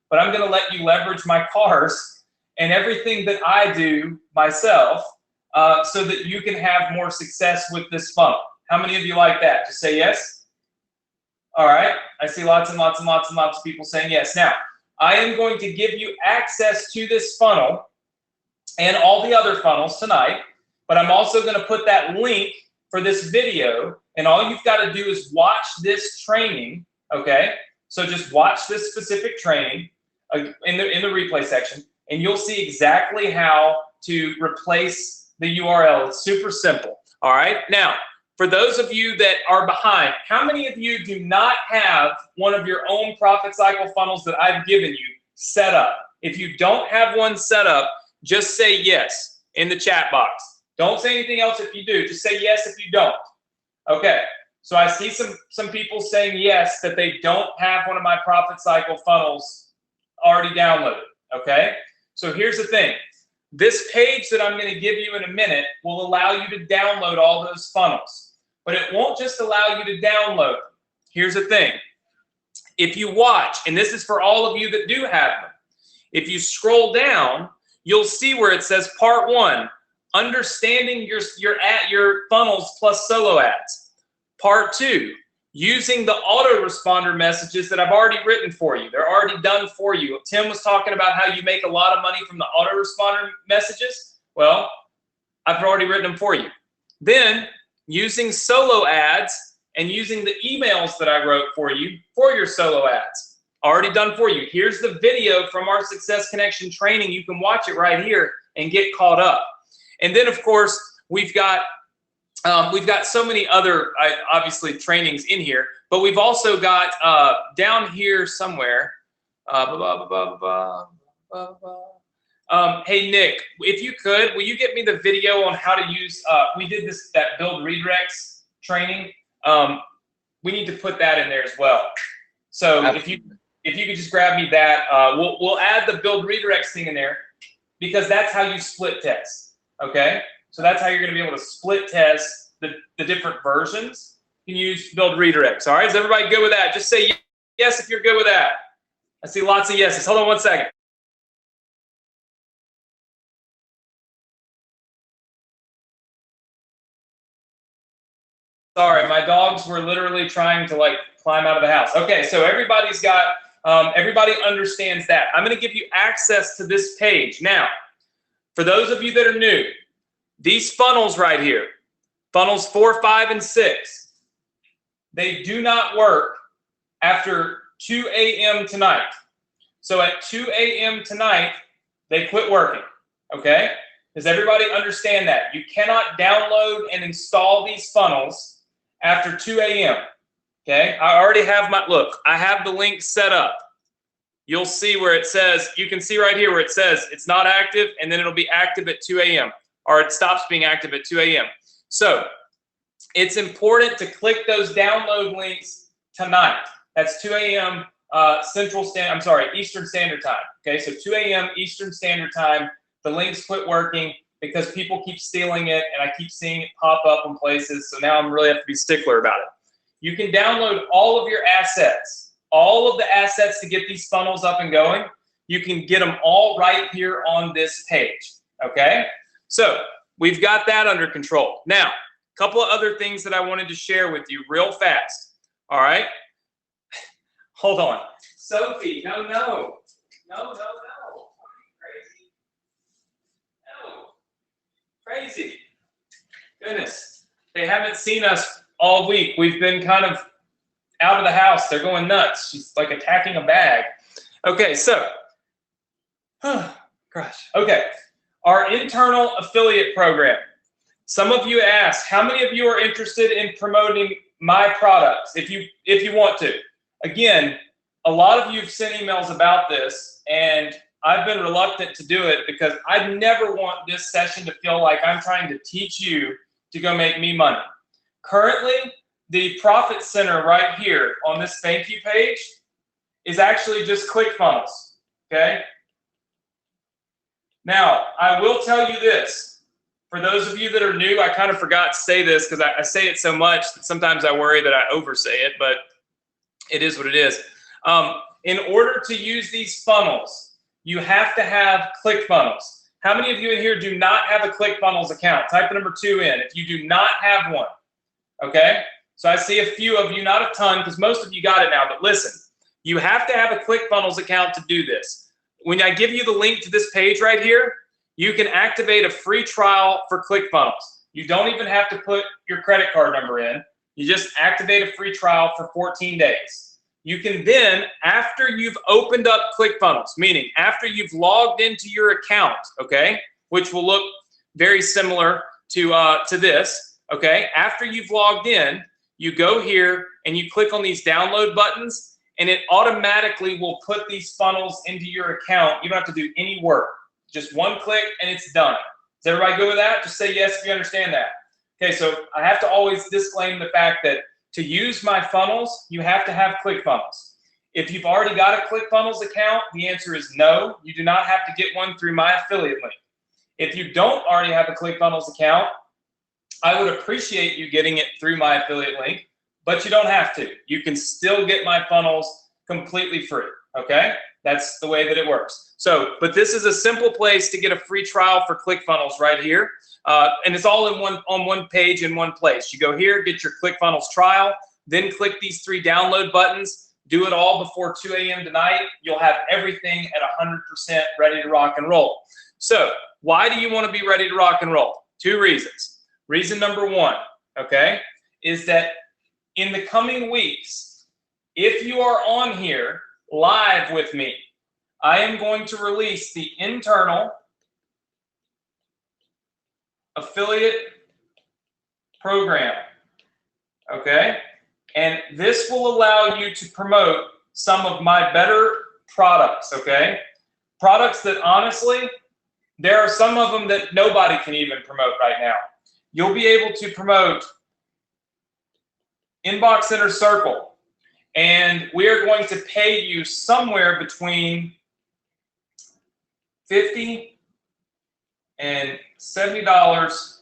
but I'm going to let you leverage my cars and everything that I do myself so that you can have more success with this funnel. How many of you like that? Just say yes. All right. I see lots and lots and lots and lots of people saying yes. Now, I am going to give you access to this funnel and all the other funnels tonight, but I'm also going to put that link for this video, and all you've got to do is watch this training, okay? So just watch this specific training in the replay section, and you'll see exactly how to replace the URL. It's super simple, all right? Now, for those of you that are behind, how many of you do not have one of your own profit cycle funnels that I've given you set up? If you don't have one set up, just say yes in the chat box. Don't say anything else if you do. Just say yes if you don't. Okay, so I see some people saying yes that they don't have one of my profit cycle funnels already downloaded, okay? So here's the thing. This page that I'm going to give you in a minute will allow you to download all those funnels. But it won't just allow you to download them. Here's the thing. If you watch, and this is for all of you that do have them, if you scroll down, you'll see where it says Part 1, Understanding your funnels plus solo ads. Part 2, using the autoresponder messages that I've already written for you. They're already done for you. Tim was talking about how you make a lot of money from the autoresponder messages. Well, I've already written them for you. Then, using solo ads and using the emails that I wrote for you for your solo ads. Already done for you. Here's the video from our Success Connection training. You can watch it right here and get caught up. And then, of course, we've got so many other, obviously, trainings in here, but we've also got down here somewhere. Hey, Nick, if you could, will you get me the video on how to use, we did that build redirects training. We need to put that in there as well. So if you could just grab me that, we'll add the build redirects thing in there because that's how you split test. Okay, so that's how you're going to be able to split test the different versions. You can use build redirects. All right, is everybody good with that? Just say yes if you're good with that. I see lots of yeses. Hold on one second. Sorry, my dogs were literally trying to like climb out of the house. Okay, so everybody's got, everybody understands that. I'm going to give you access to this page. Now, for those of you that are new, these funnels right here, funnels 4, 5, and 6, they do not work after 2 a.m. tonight. So at 2 a.m. tonight, they quit working, okay? Does everybody understand that? You cannot download and install these funnels after 2 a.m., okay? I already have look, I have the link set up. You'll see where it says, you can see right here where it says it's not active, and then it'll be active at 2 a.m., or it stops being active at 2 a.m. So it's important to click those download links tonight. That's 2 a.m. Eastern Standard Time. Okay, so 2 a.m. Eastern Standard Time, the links quit working because people keep stealing it, and I keep seeing it pop up in places, so now I'm really have to be stickler about it. You can download all of your assets, all of the assets to get these funnels up and going. You can get them all right here on this page, okay? So we've got that under control. Now, a couple of other things that I wanted to share with you real fast, all right? Hold on. Sophie, no. Crazy. No. Crazy. Goodness. They haven't seen us all week. We've been kind of out of the house. They're going nuts. She's like attacking a bag. Okay, so, gosh. Okay, our internal affiliate program. Some of you asked, how many of you are interested in promoting my products if you want to? Again, a lot of you have sent emails about this, and I've been reluctant to do it because I never want this session to feel like I'm trying to teach you to go make me money. Currently, the profit center right here on this thank you page is actually just ClickFunnels, okay? Now, I will tell you this. For those of you that are new, I kind of forgot to say this because I say it so much that sometimes I worry that I oversay it, but it is what it is. In order to use these funnels, you have to have ClickFunnels. How many of you in here do not have a ClickFunnels account? Type the number 2 in if you do not have one, okay? So I see a few of you, not a ton, because most of you got it now, but listen, you have to have a ClickFunnels account to do this. When I give you the link to this page right here, you can activate a free trial for ClickFunnels. You don't even have to put your credit card number in. You just activate a free trial for 14 days. You can then, after you've opened up ClickFunnels, meaning after you've logged into your account, okay, which will look very similar to this, okay, after you've logged in, you go here and you click on these download buttons, and it automatically will put these funnels into your account. You don't have to do any work. Just one click and it's done. Does everybody go with that? Just say yes if you understand that. Okay, so I have to always disclaim the fact that to use my funnels, you have to have ClickFunnels. If you've already got a ClickFunnels account, the answer is no. You do not have to get one through my affiliate link. If you don't already have a ClickFunnels account, I would appreciate you getting it through my affiliate link, but you don't have to. You can still get my funnels completely free, okay? That's the way that it works. So, but this is a simple place to get a free trial for ClickFunnels right here. And it's all on one page in one place. You go here, get your ClickFunnels trial, then click these 3 download buttons, do it all before 2 a.m. tonight. You'll have everything at 100% ready to rock and roll. So why do you want to be ready to rock and roll? 2 reasons. Reason number 1, okay, is that in the coming weeks, if you are on here live with me, I am going to release the internal affiliate program, okay? And this will allow you to promote some of my better products, okay? Products that honestly, there are some of them that nobody can even promote right now. You'll be able to promote Inbox Inner Circle, and we are going to pay you somewhere between $50 and $70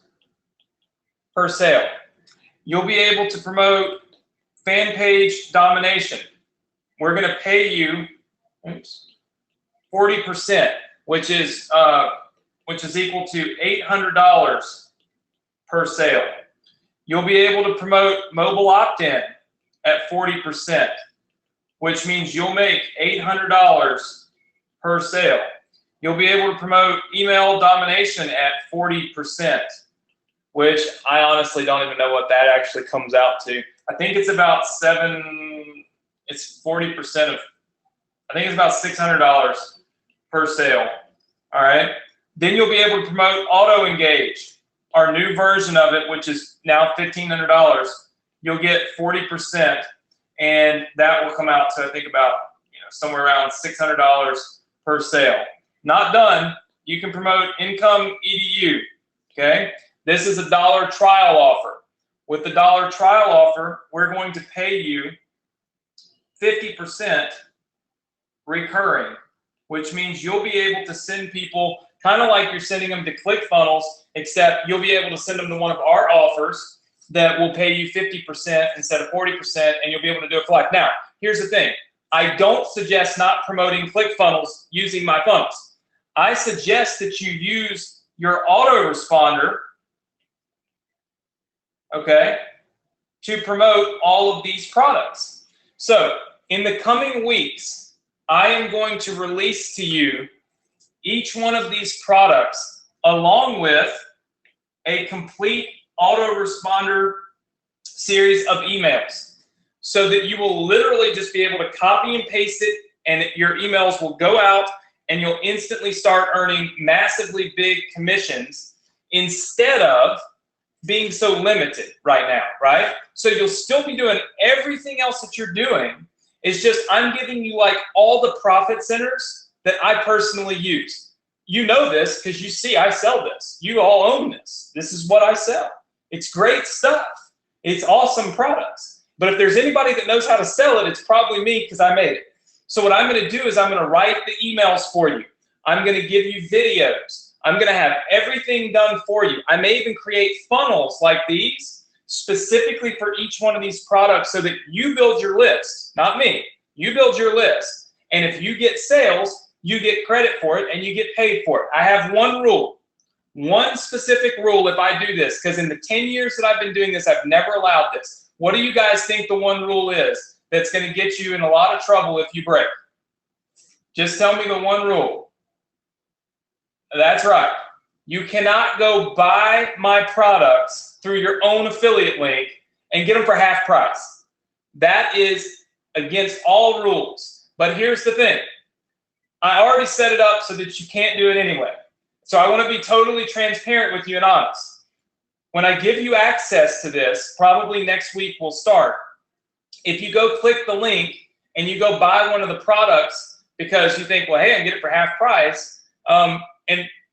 per sale. You'll be able to promote fan page domination. We're going to pay you 40%, which is equal to $800 per sale. You'll be able to promote mobile opt-in at 40%, which means you'll make $800 per sale. You'll be able to promote email domination at 40%, which I honestly don't even know what that actually comes out to. I think it's about it's 40% of, I think it's about $600 per sale, all right? Then you'll be able to promote auto engage, our new version of it, which is now $1,500. You'll get 40%, and that will come out to, I think, about somewhere around $600 per sale. Not done. You can promote Income EDU, okay? This is a $1 trial offer. With the $1 trial offer, we're going to pay you 50% recurring, which means you'll be able to send people kind of like you're sending them to ClickFunnels, except you'll be able to send them to one of our offers that will pay you 50% instead of 40%, and you'll be able to do it for life. Now, here's the thing. I don't suggest not promoting ClickFunnels using my funnels. I suggest that you use your autoresponder, okay, to promote all of these products. So in the coming weeks, I am going to release to you each one of these products along with a complete autoresponder series of emails, so that you will literally just be able to copy and paste it, and your emails will go out and you'll instantly start earning massively big commissions instead of being so limited right now, right? So you'll still be doing everything else that you're doing. It's just I'm giving you like all the profit centers that I personally use. You know this because you see I sell this. You all own this. This is what I sell. It's great stuff. It's awesome products. But if there's anybody that knows how to sell it, it's probably me because I made it. So what I'm going to do is I'm going to write the emails for you. I'm going to give you videos. I'm going to have everything done for you. I may even create funnels like these specifically for each one of these products so that you build your list, not me. You build your list. And if you get sales, you get credit for it and you get paid for it. I have one rule, one specific rule if I do this, because in the 10 years that I've been doing this, I've never allowed this. What do you guys think the one rule is that's going to get you in a lot of trouble if you break? Just tell me the one rule. That's right. You cannot go buy my products through your own affiliate link and get them for half price. That is against all rules. But here's the thing. I already set it up so that you can't do it anyway. So I want to be totally transparent with you and honest. When I give you access to this, probably next week we'll start. If you go click the link and you go buy one of the products because you think, well, hey, I can get it for half price, and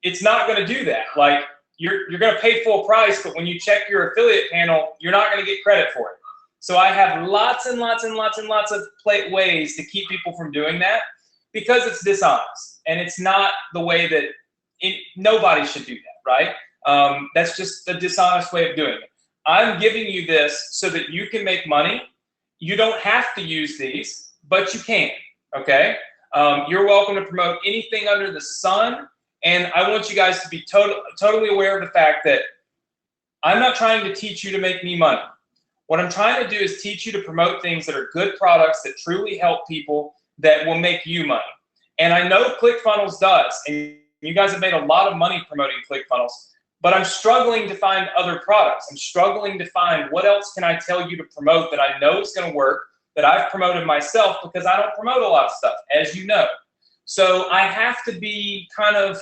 it's not going to do that. Like you're going to pay full price, but when you check your affiliate panel, you're not going to get credit for it. So I have lots and lots and lots and lots of ways to keep people from doing that because it's dishonest and it's not the way that nobody should do that, right? That's just a dishonest way of doing it. I'm giving you this so that you can make money. You don't have to use these, but you can, okay? You're welcome to promote anything under the sun. And I want you guys to be totally aware of the fact that I'm not trying to teach you to make me money. What I'm trying to do is teach you to promote things that are good products that truly help people that will make you money. And I know ClickFunnels does, and you guys have made a lot of money promoting ClickFunnels, but I'm struggling to find other products. I'm struggling to find what else can I tell you to promote that I know is going to work, that I've promoted myself, because I don't promote a lot of stuff, as you know. So I have to be kind of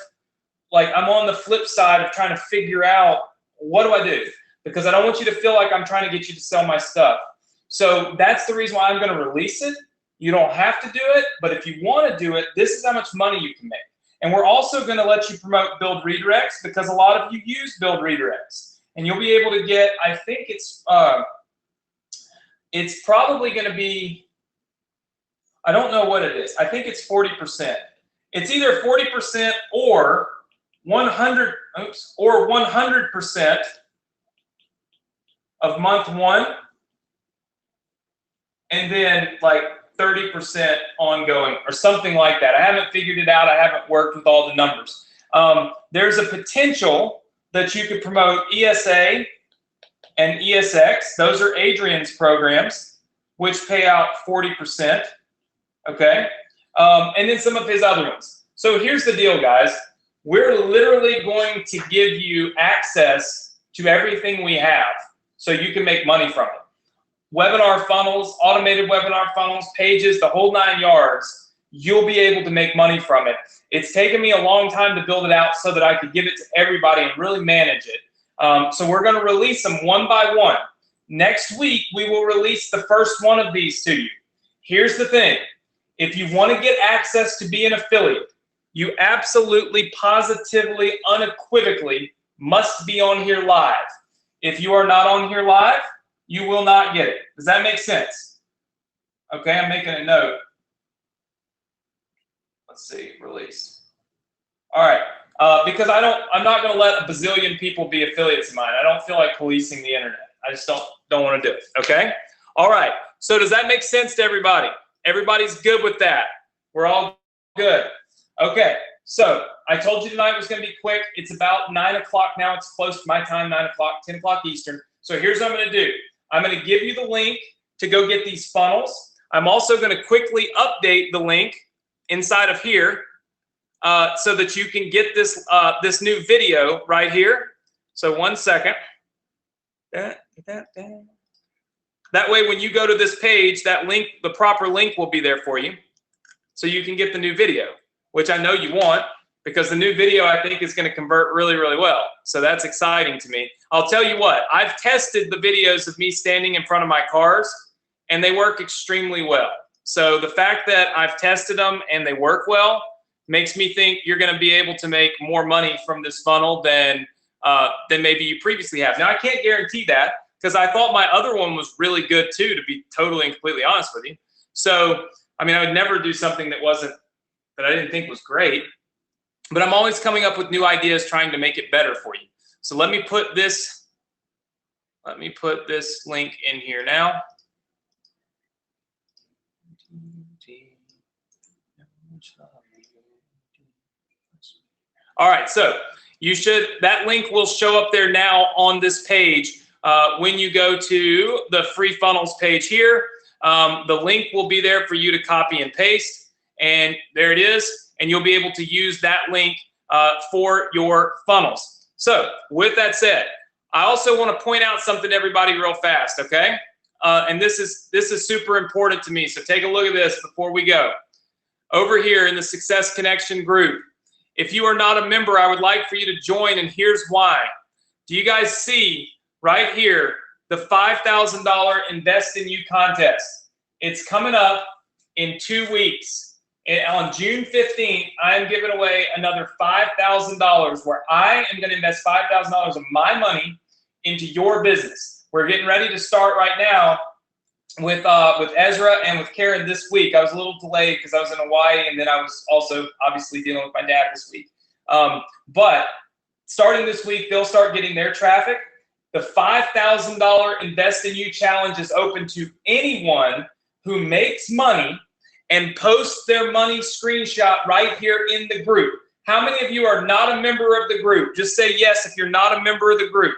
like I'm on the flip side of trying to figure out what do I do, because I don't want you to feel like I'm trying to get you to sell my stuff. So that's the reason why I'm going to release it. You don't have to do it, but if you want to do it, this is how much money you can make. And we're also going to let you promote build redirects because a lot of you use build redirects. And you'll be able to get, I think it's probably going to be, I don't know what it is. I think it's 40%. It's either 40% or 100% of month one, and then like 30% ongoing or something like that. I haven't figured it out. I haven't worked with all the numbers. There's a potential that you could promote ESA and ESX. Those are Adrian's programs, which pay out 40%. Okay. And then some of his other ones. So here's the deal, guys. We're literally going to give you access to everything we have so you can make money from it. Webinar funnels, automated webinar funnels, pages, the whole 9 yards, you'll be able to make money from it. It's taken me a long time to build it out so that I could give it to everybody and really manage it. So we're going to release them one by one. Next week, we will release the first one of these to you. Here's the thing. If you want to get access to be an affiliate, you absolutely, positively, unequivocally must be on here live. If you are not on here live, you will not get it. Does that make sense? Okay, I'm making a note. Let's see, release. All right, because I'm not going to let a bazillion people be affiliates of mine. I don't feel like policing the internet. I just don't want to do it. Okay. All right. So does that make sense to everybody? Everybody's good with that. We're all good. Okay, so I told you tonight was going to be quick. It's about 9 o'clock now. It's close to my time, 9 o'clock, 10 o'clock Eastern. So here's what I'm going to do. I'm going to give you the link to go get these funnels. I'm also going to quickly update the link inside of here so that you can get this this new video right here. So 1 second. That way, when you go to this page, that link, the proper link will be there for you, so you can get the new video, which I know you want, because the new video I think is going to convert really, really well. So that's exciting to me. I'll tell you what, I've tested the videos of me standing in front of my cars, and they work extremely well. So the fact that I've tested them and they work well makes me think you're going to be able to make more money from this funnel than maybe you previously have. Now, I can't guarantee that, because I thought my other one was really good too, to be totally and completely honest with you. So, I mean, I would never do something that I didn't think was great, but I'm always coming up with new ideas, trying to make it better for you. So let me put this link in here now. All right, so that link will show up there now on this page. When you go to the free funnels page here, the link will be there for you to copy and paste, and there it is, and you'll be able to use that link for your funnels. So with that said, I also want to point out something to everybody real fast, okay? And this is super important to me, so take a look at this before we go. Over here in the Success Connection group, if you are not a member, I would like for you to join, and here's why. Do you guys see right here the $5,000 Invest in You contest? It's coming up in 2 weeks. And on June 15th, I am giving away another $5,000, where I am going to invest $5,000 of my money into your business. We're getting ready to start right now with Ezra and with Karen this week. I was a little delayed because I was in Hawaii, and then I was also obviously dealing with my dad this week. But starting this week, they'll start getting their traffic. The $5,000 Invest in You challenge is open to anyone who makes money and posts their money screenshot right here in the group. How many of you are not a member of the group? Just say yes if you're not a member of the group.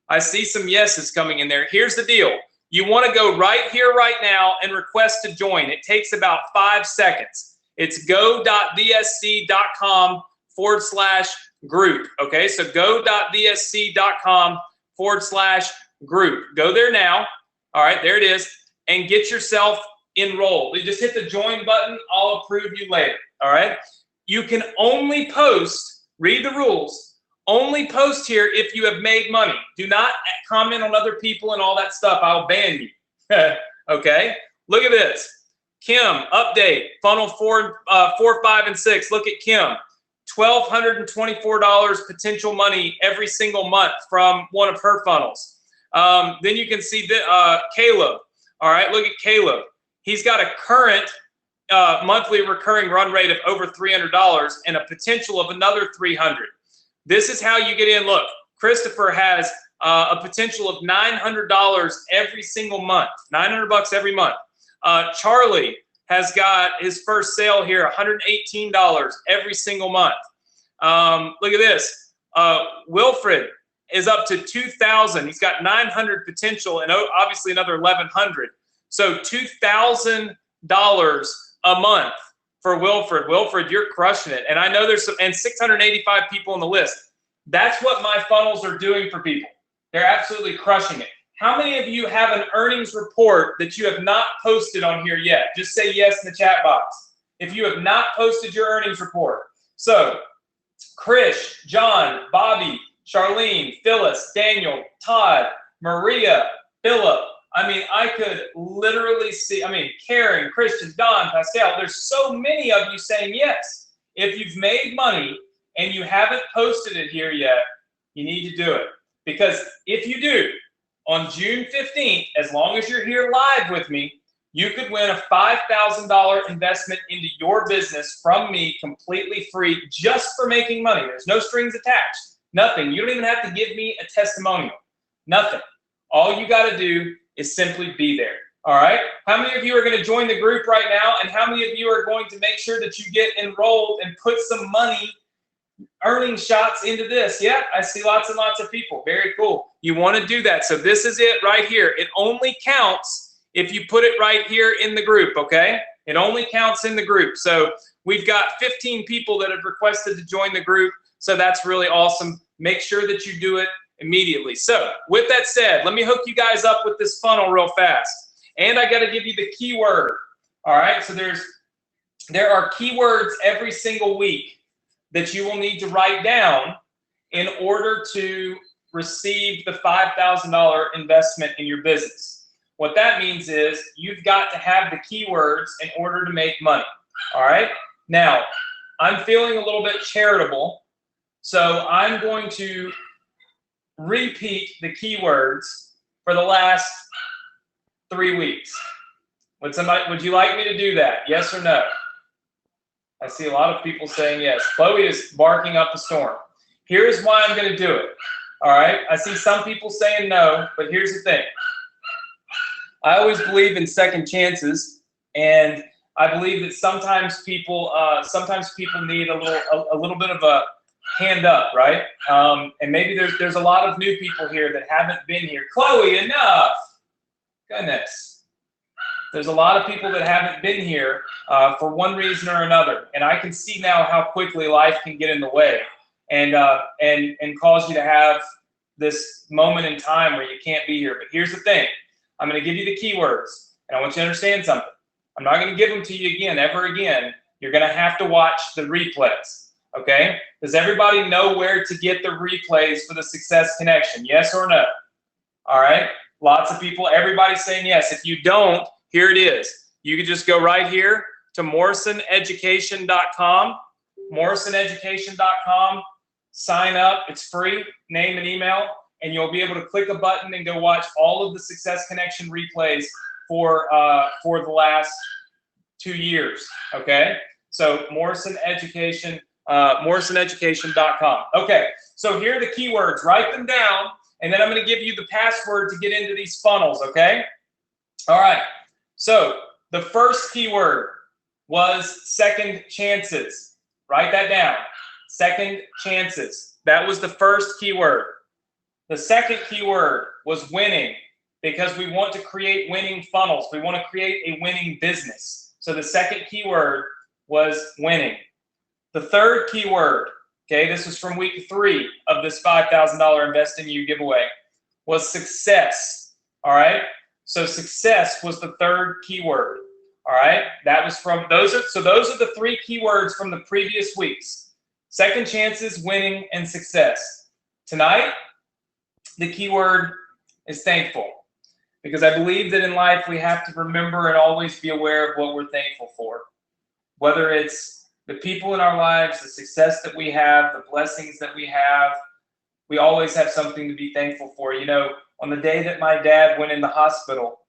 I see some yeses coming in there. Here's the deal. You want to go right here, right now, and request to join. It takes about 5 seconds. It's go.vsc.com/group. Okay, so go.vsc.com/group. Go there now. All right, there it is. And get yourself enrolled. You just hit the join button. I'll approve you later. All right. You can only post, read the rules, only post here if you have made money. Do not comment on other people and all that stuff. I'll ban you. Okay. Look at this. Kim, update, funnel 4, 5, and 6. Look at Kim. $1,224 potential money every single month from one of her funnels. Then you can see Caleb. All right, look at Caleb. He's got a current monthly recurring run rate of over $300 and a potential of another $300. This is how you get in. Look, Christopher has a potential of $900 every single month, $900 every month. Charlie has got his first sale here, $118 every single month. Look at this. Wilfred is up to $2,000. He's got $900 potential and obviously another $1,100. So $2,000 a month for Wilfred. Wilfred, you're crushing it. And I know there's and 685 people on the list. That's what my funnels are doing for people. They're absolutely crushing it. How many of you have an earnings report that you have not posted on here yet? Just say yes in the chat box if you have not posted your earnings report. So Krish, John, Bobby, Charlene, Phyllis, Daniel, Todd, Maria, Philip. I mean, I could literally see, Karen, Christian, Don, Pascal, there's so many of you saying yes. If you've made money and you haven't posted it here yet, you need to do it. Because if you do, on June 15th, as long as you're here live with me, you could win a $5,000 investment into your business from me completely free just for making money. There's no strings attached, nothing. You don't even have to give me a testimonial, nothing. All you got to do is simply be there. All right. How many of you are going to join the group right now? And how many of you are going to make sure that you get enrolled and put some money, earning shots into this? Yeah, I see lots and lots of people. Very cool. You want to do that. So this is it right here. It only counts if you put it right here in the group, okay? It only counts in the group. So we've got 15 people that have requested to join the group. So that's really awesome. Make sure that you do it immediately. So with that said, let me hook you guys up with this funnel real fast. And I got to give you the keyword. All right. So there are keywords every single week that you will need to write down in order to receive the $5,000 investment in your business. What that means is you've got to have the keywords in order to make money. All right. Now, I'm feeling a little bit charitable, so I'm going to repeat the keywords for the last 3 weeks. Would you like me to do that? Yes or no? I see a lot of people saying yes. Chloe is barking up a storm. Here's why I'm going to do it. All right. I see some people saying no, but here's the thing. I always believe in second chances, and I believe that sometimes people need a little bit of a hand up, right? And maybe there's a lot of new people here that haven't been here. Chloe, enough. Goodness. There's a lot of people that haven't been here for one reason or another, and I can see now how quickly life can get in the way and cause you to have this moment in time where you can't be here. But here's the thing. I'm going to give you the keywords, and I want you to understand something. I'm not going to give them to you again, ever again. You're going to have to watch the replays, okay? Does everybody know where to get the replays for the Success Connection? Yes or no? All right. Lots of people, everybody's saying yes. If you don't, here it is. You can just go right here to morrisoneducation.com, morrisoneducation.com, sign up. It's free, name and email, and you'll be able to click a button and go watch all of the Success Connection replays for the last 2 years, okay? So morrisoneducation.com. Okay, so here are the keywords. Write them down, and then I'm going to give you the password to get into these funnels, okay? All right, so the first keyword was second chances. Write that down. Second chances. That was the first keyword. The second keyword was winning, because we want to create winning funnels. We want to create a winning business. So the second keyword was winning. The third keyword, okay, this was from week 3 of this $5,000 Invest in You giveaway, was success. All right. So success was the third keyword. All right. That was from those are the 3 keywords from the previous weeks: second chances, winning, and success. Tonight, the keyword is thankful, because I believe that in life we have to remember and always be aware of what we're thankful for. Whether it's the people in our lives, the success that we have, the blessings that we have, we always have something to be thankful for. You know, on the day that my dad went in the hospital,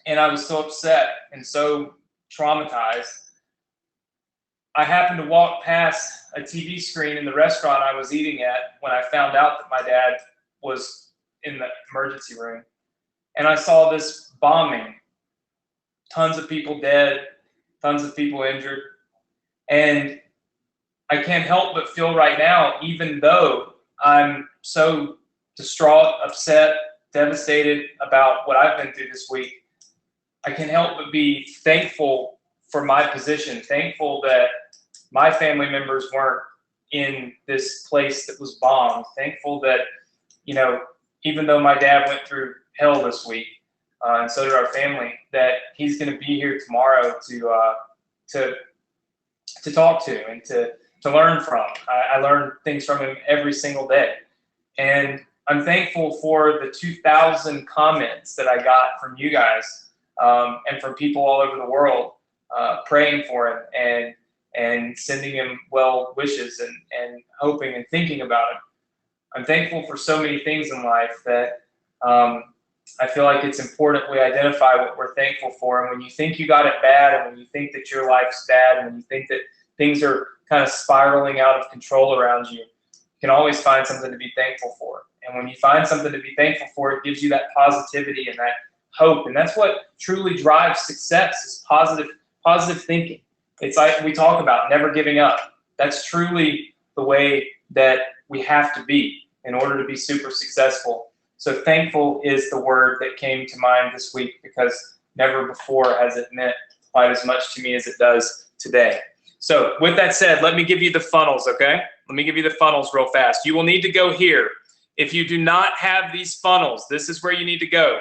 and I was so upset and so traumatized, I happened to walk past a TV screen in the restaurant I was eating at when I found out that my dad was in the emergency room. And I saw this bombing, tons of people dead, tons of people injured. And I can't help but feel right now, even though I'm so distraught, upset, devastated about what I've been through this week, I can't help but be thankful for my position, thankful that my family members weren't in this place that was bombed, thankful that, you know, even though my dad went through hell this week, and so did our family, that he's going to be here tomorrow to talk to and to learn from. I learn things from him every single day. And I'm thankful for the 2,000 comments that I got from you guys and from people all over the world praying for him and sending him well wishes and hoping and thinking about him. I'm thankful for so many things in life that I feel like it's important we identify what we're thankful for. And when you think you got it bad, and when you think that your life's bad, and when you think that things are kind of spiraling out of control around you, you can always find something to be thankful for. And when you find something to be thankful for, it gives you that positivity and that hope. And that's what truly drives success, is positive thinking. It's like we talk about never giving up. That's truly the way that we have to be in order to be super successful. So thankful is the word that came to mind this week, because never before has it meant quite as much to me as it does today. So with that said, let me give you the funnels, okay? Let me give you the funnels real fast. You will need to go here. If you do not have these funnels, this is where you need to go.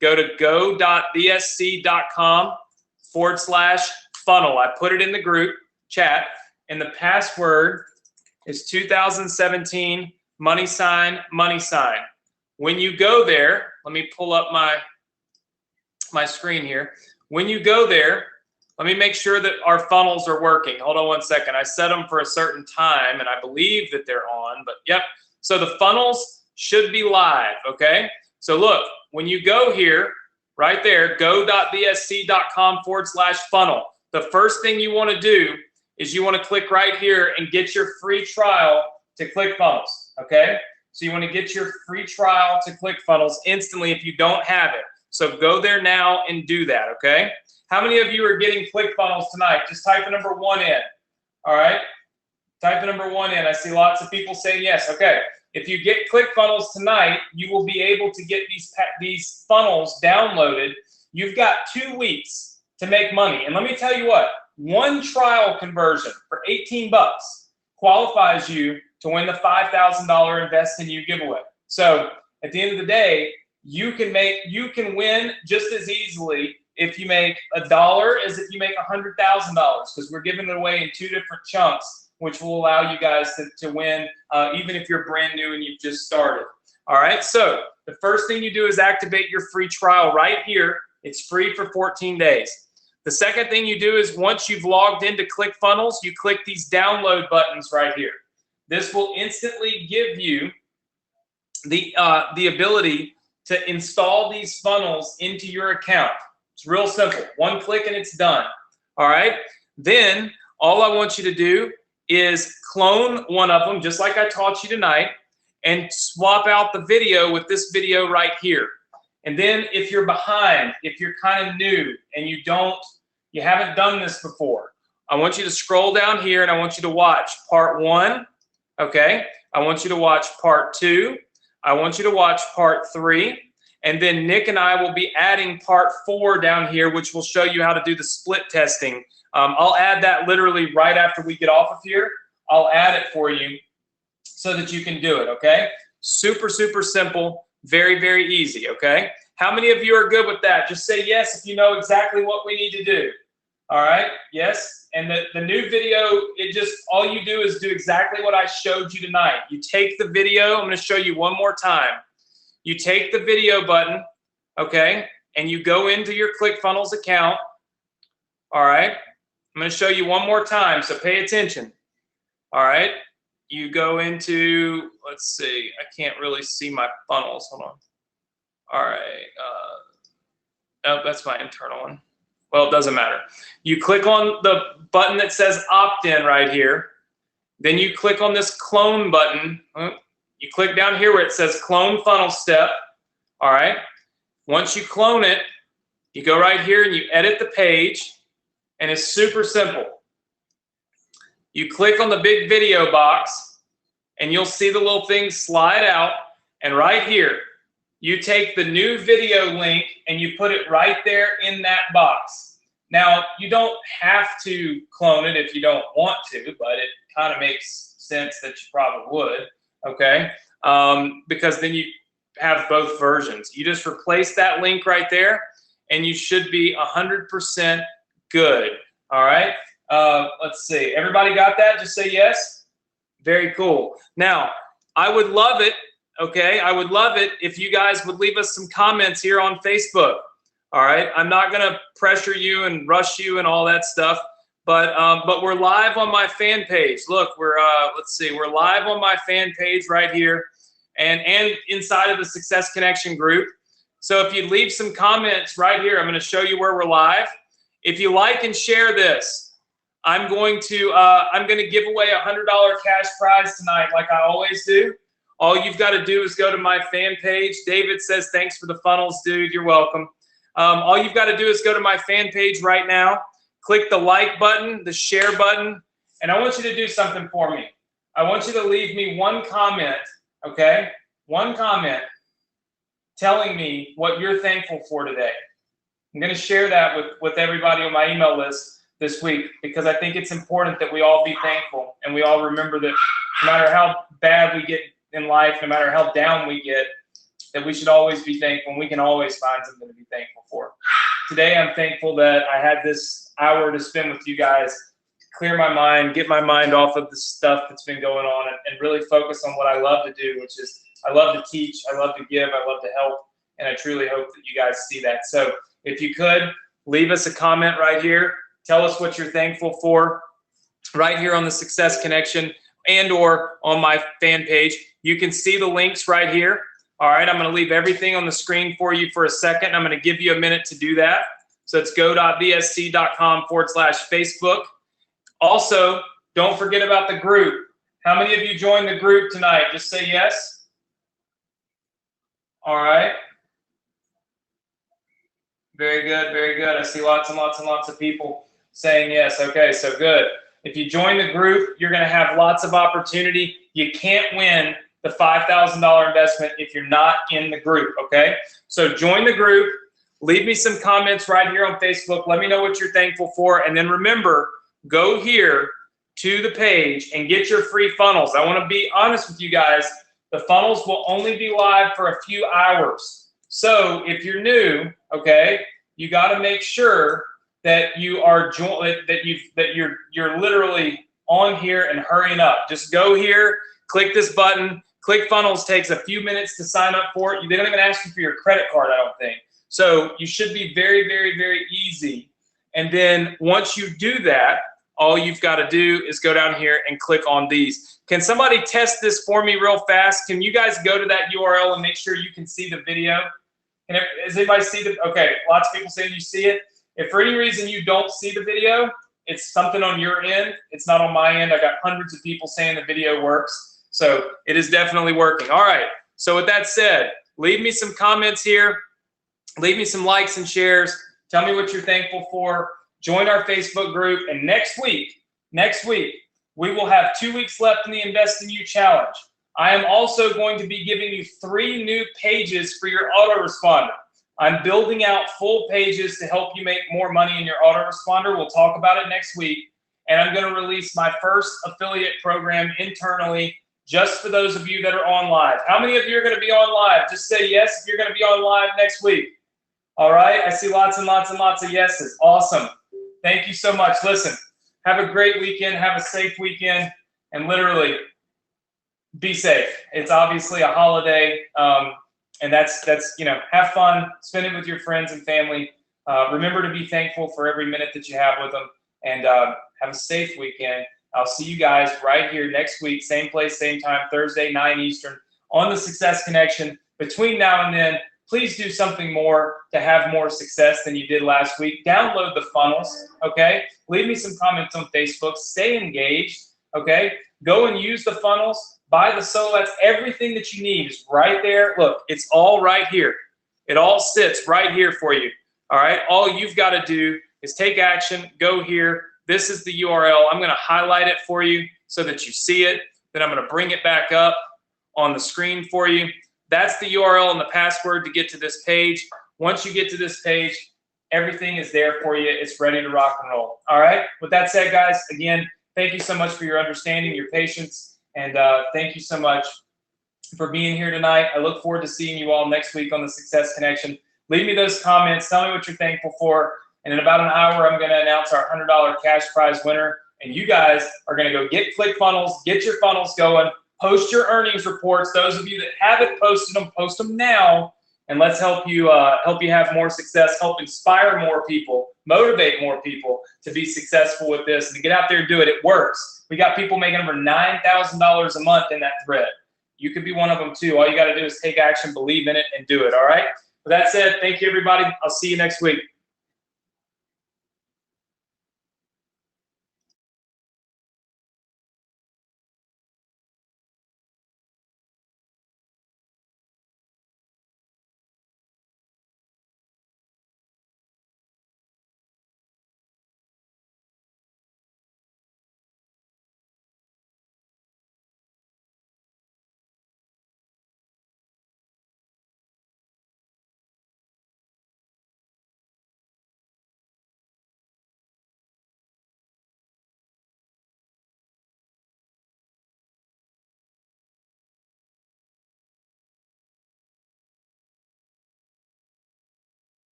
Go to go.bsc.com/funnel. I put it in the group chat, and the password is 2017 money sign. When you go there, let me pull up my screen here. When you go there, let me make sure that our funnels are working. Hold on one second. I set them for a certain time, and I believe that they're on, but yep. So the funnels should be live, okay? So look, when you go here, right there, go.bsc.com/funnel, the first thing you want to do is you want to click right here and get your free trial to ClickFunnels, okay? So you want to get your free trial to ClickFunnels instantly if you don't have it. So go there now and do that, okay? How many of you are getting ClickFunnels tonight? Just type the number 1 in, all right? Type the number 1 in. I see lots of people saying yes. Okay, if you get ClickFunnels tonight, you will be able to get these funnels downloaded. You've got 2 weeks to make money. And let me tell you what, one trial conversion for 18 bucks qualifies you to win the $5,000 Invest in You giveaway. So at the end of the day, you can win just as easily if you make $1 as if you make $100,000, because we're giving it away in 2 different chunks, which will allow you guys to win even if you're brand new and you've just started. All right, so the first thing you do is activate your free trial right here. It's free for 14 days. The second thing you do is once you've logged into ClickFunnels, you click these download buttons right here. This will instantly give you the ability to install these funnels into your account. It's real simple. 1 click and it's done. All right. Then all I want you to do is clone one of them, just like I taught you tonight, and swap out the video with this video right here. And then if you're behind, if you're kind of new and you haven't done this before, I want you to scroll down here and I want you to watch part 1. Okay. I want you to watch part 2. I want you to watch part 3. And then Nick and I will be adding part 4 down here, which will show you how to do the split testing. I'll add that literally right after we get off of here. I'll add it for you so that you can do it, okay? Super, super simple, very, very easy, okay? How many of you are good with that? Just say yes if you know exactly what we need to do. All right, yes. And the new video, all you do is do exactly what I showed you tonight. You take the video, I'm gonna show you one more time. You take the video button, okay, and you go into your ClickFunnels account. All right, I'm going to show you one more time, so pay attention. All right, you go into, let's see, I can't really see my funnels. Hold on. All right, oh, that's my internal one. Well, it doesn't matter. You click on the button that says opt-in right here. Then you click on this clone button. You click down here where it says clone funnel step. All right. Once you clone it, you go right here and you edit the page, and it's super simple. You click on the big video box and you'll see the little thing slide out, and right here you take the new video link and you put it right there in that box. Now, you don't have to clone it if you don't want to, but it kind of makes sense that you probably would. Okay, because then you have both versions. You just replace that link right there, and you should be 100% good. All right. Let's see. Everybody got that? Just say yes. Very cool. Now, I would love it. Okay, I would love it if you guys would leave us some comments here on Facebook. All right. I'm not gonna pressure you and rush you and all that stuff. But we're live on my fan page. Look, let's see, we're live on my fan page right here, and inside of the Success Connection group. So if you leave some comments right here, I'm going to show you where we're live. If you like and share this, I'm going to give away a $100 cash prize tonight, like I always do. All you've got to do is go to my fan page. David says, thanks for the funnels, dude. You're welcome. All you've got to do is go to my fan page right now, click the like button, the share button, and I want you to do something for me. I want you to leave me one comment, okay? One comment telling me what you're thankful for today. I'm going to share that with everybody on my email list this week because I think it's important that we all be thankful and we all remember that no matter how bad we get in life, no matter how down we get, that we should always be thankful and we can always find something to be thankful for. Today, I'm thankful that I had this hour to spend with you guys, clear my mind, get my mind off of the stuff that's been going on and really focus on what I love to do, which is I love to teach, I love to give, I love to help, and I truly hope that you guys see that. So if you could, leave us a comment right here. Tell us what you're thankful for right here on the Success Connection and or on my fan page. You can see the links right here. All right, I'm going to leave everything on the screen for you for a second. I'm going to give you a minute to do that. So it's go.bsc.com/Facebook. Also, don't forget about the group. How many of you joined the group tonight? Just say yes. All right. Very good, very good. I see lots and lots and lots of people saying yes. Okay, so good. If you join the group, you're going to have lots of opportunity. You can't win the $5,000 investment if you're not in the group, okay? So join the group. Leave me some comments right here on Facebook. Let me know what you're thankful for. And then remember, go here to the page and get your free funnels. I want to be honest with you guys. The funnels will only be live for a few hours. So if you're new, okay, you got to make sure that you are you're literally on here and hurrying up. Just go here, click this button. Click Funnels takes a few minutes to sign up for it. They don't even ask you for your credit card, I don't think. So you should be very, very, very easy. And then once you do that, all you've got to do is go down here and click on these. Can somebody test this for me real fast? Can you guys go to that URL and make sure you can see the video? Does anybody see the? Okay, lots of people saying you see it. If for any reason you don't see the video, it's something on your end. It's not on my end. I got hundreds of people saying the video works. So it is definitely working. All right. So with that said, leave me some comments here. Leave me some likes and shares. Tell me what you're thankful for. Join our Facebook group. And next week, we will have 2 weeks left in the Invest in You Challenge. I am also going to be giving you 3 new pages for your autoresponder. I'm building out full pages to help you make more money in your autoresponder. We'll talk about it next week. And I'm going to release my first affiliate program internally just for those of you that are on live. How many of you are going to be on live? Just say yes if you're going to be on live next week. All right. I see lots and lots and lots of yeses. Awesome. Thank you so much. Listen, have a great weekend. Have a safe weekend. And literally, be safe. It's obviously a holiday. And that's have fun. Spend it with your friends and family. Remember to be thankful for every minute that you have with them. And have a safe weekend. I'll see you guys right here next week, same place, same time, Thursday, 9 Eastern, on the Success Connection. Between now and then, please do something more to have more success than you did last week. Download the funnels, okay? Leave me some comments on Facebook. Stay engaged, okay? Go and use the funnels. Buy the silhouettes. Everything that you need is right there. Look, it's all right here. It all sits right here for you, all right? All you've got to do is take action, go here. This is the URL. I'm going to highlight it for you so that you see it. Then I'm going to bring it back up on the screen for you. That's the URL and the password to get to this page. Once you get to this page, everything is there for you. It's ready to rock and roll. All right. With that said, guys, again, thank you so much for your understanding, your patience, and thank you so much for being here tonight. I look forward to seeing you all next week on the Success Connection. Leave me those comments. Tell me what you're thankful for. And in about an hour, I'm going to announce our $100 cash prize winner. And you guys are going to go get ClickFunnels, get your funnels going, post your earnings reports. Those of you that haven't posted them, post them now. And let's help you have more success, help inspire more people, motivate more people to be successful with this and to get out there and do it. It works. We got people making over $9,000 a month in that thread. You could be one of them too. All you got to do is take action, believe in it, and do it. All right. With that said, thank you, everybody. I'll see you next week.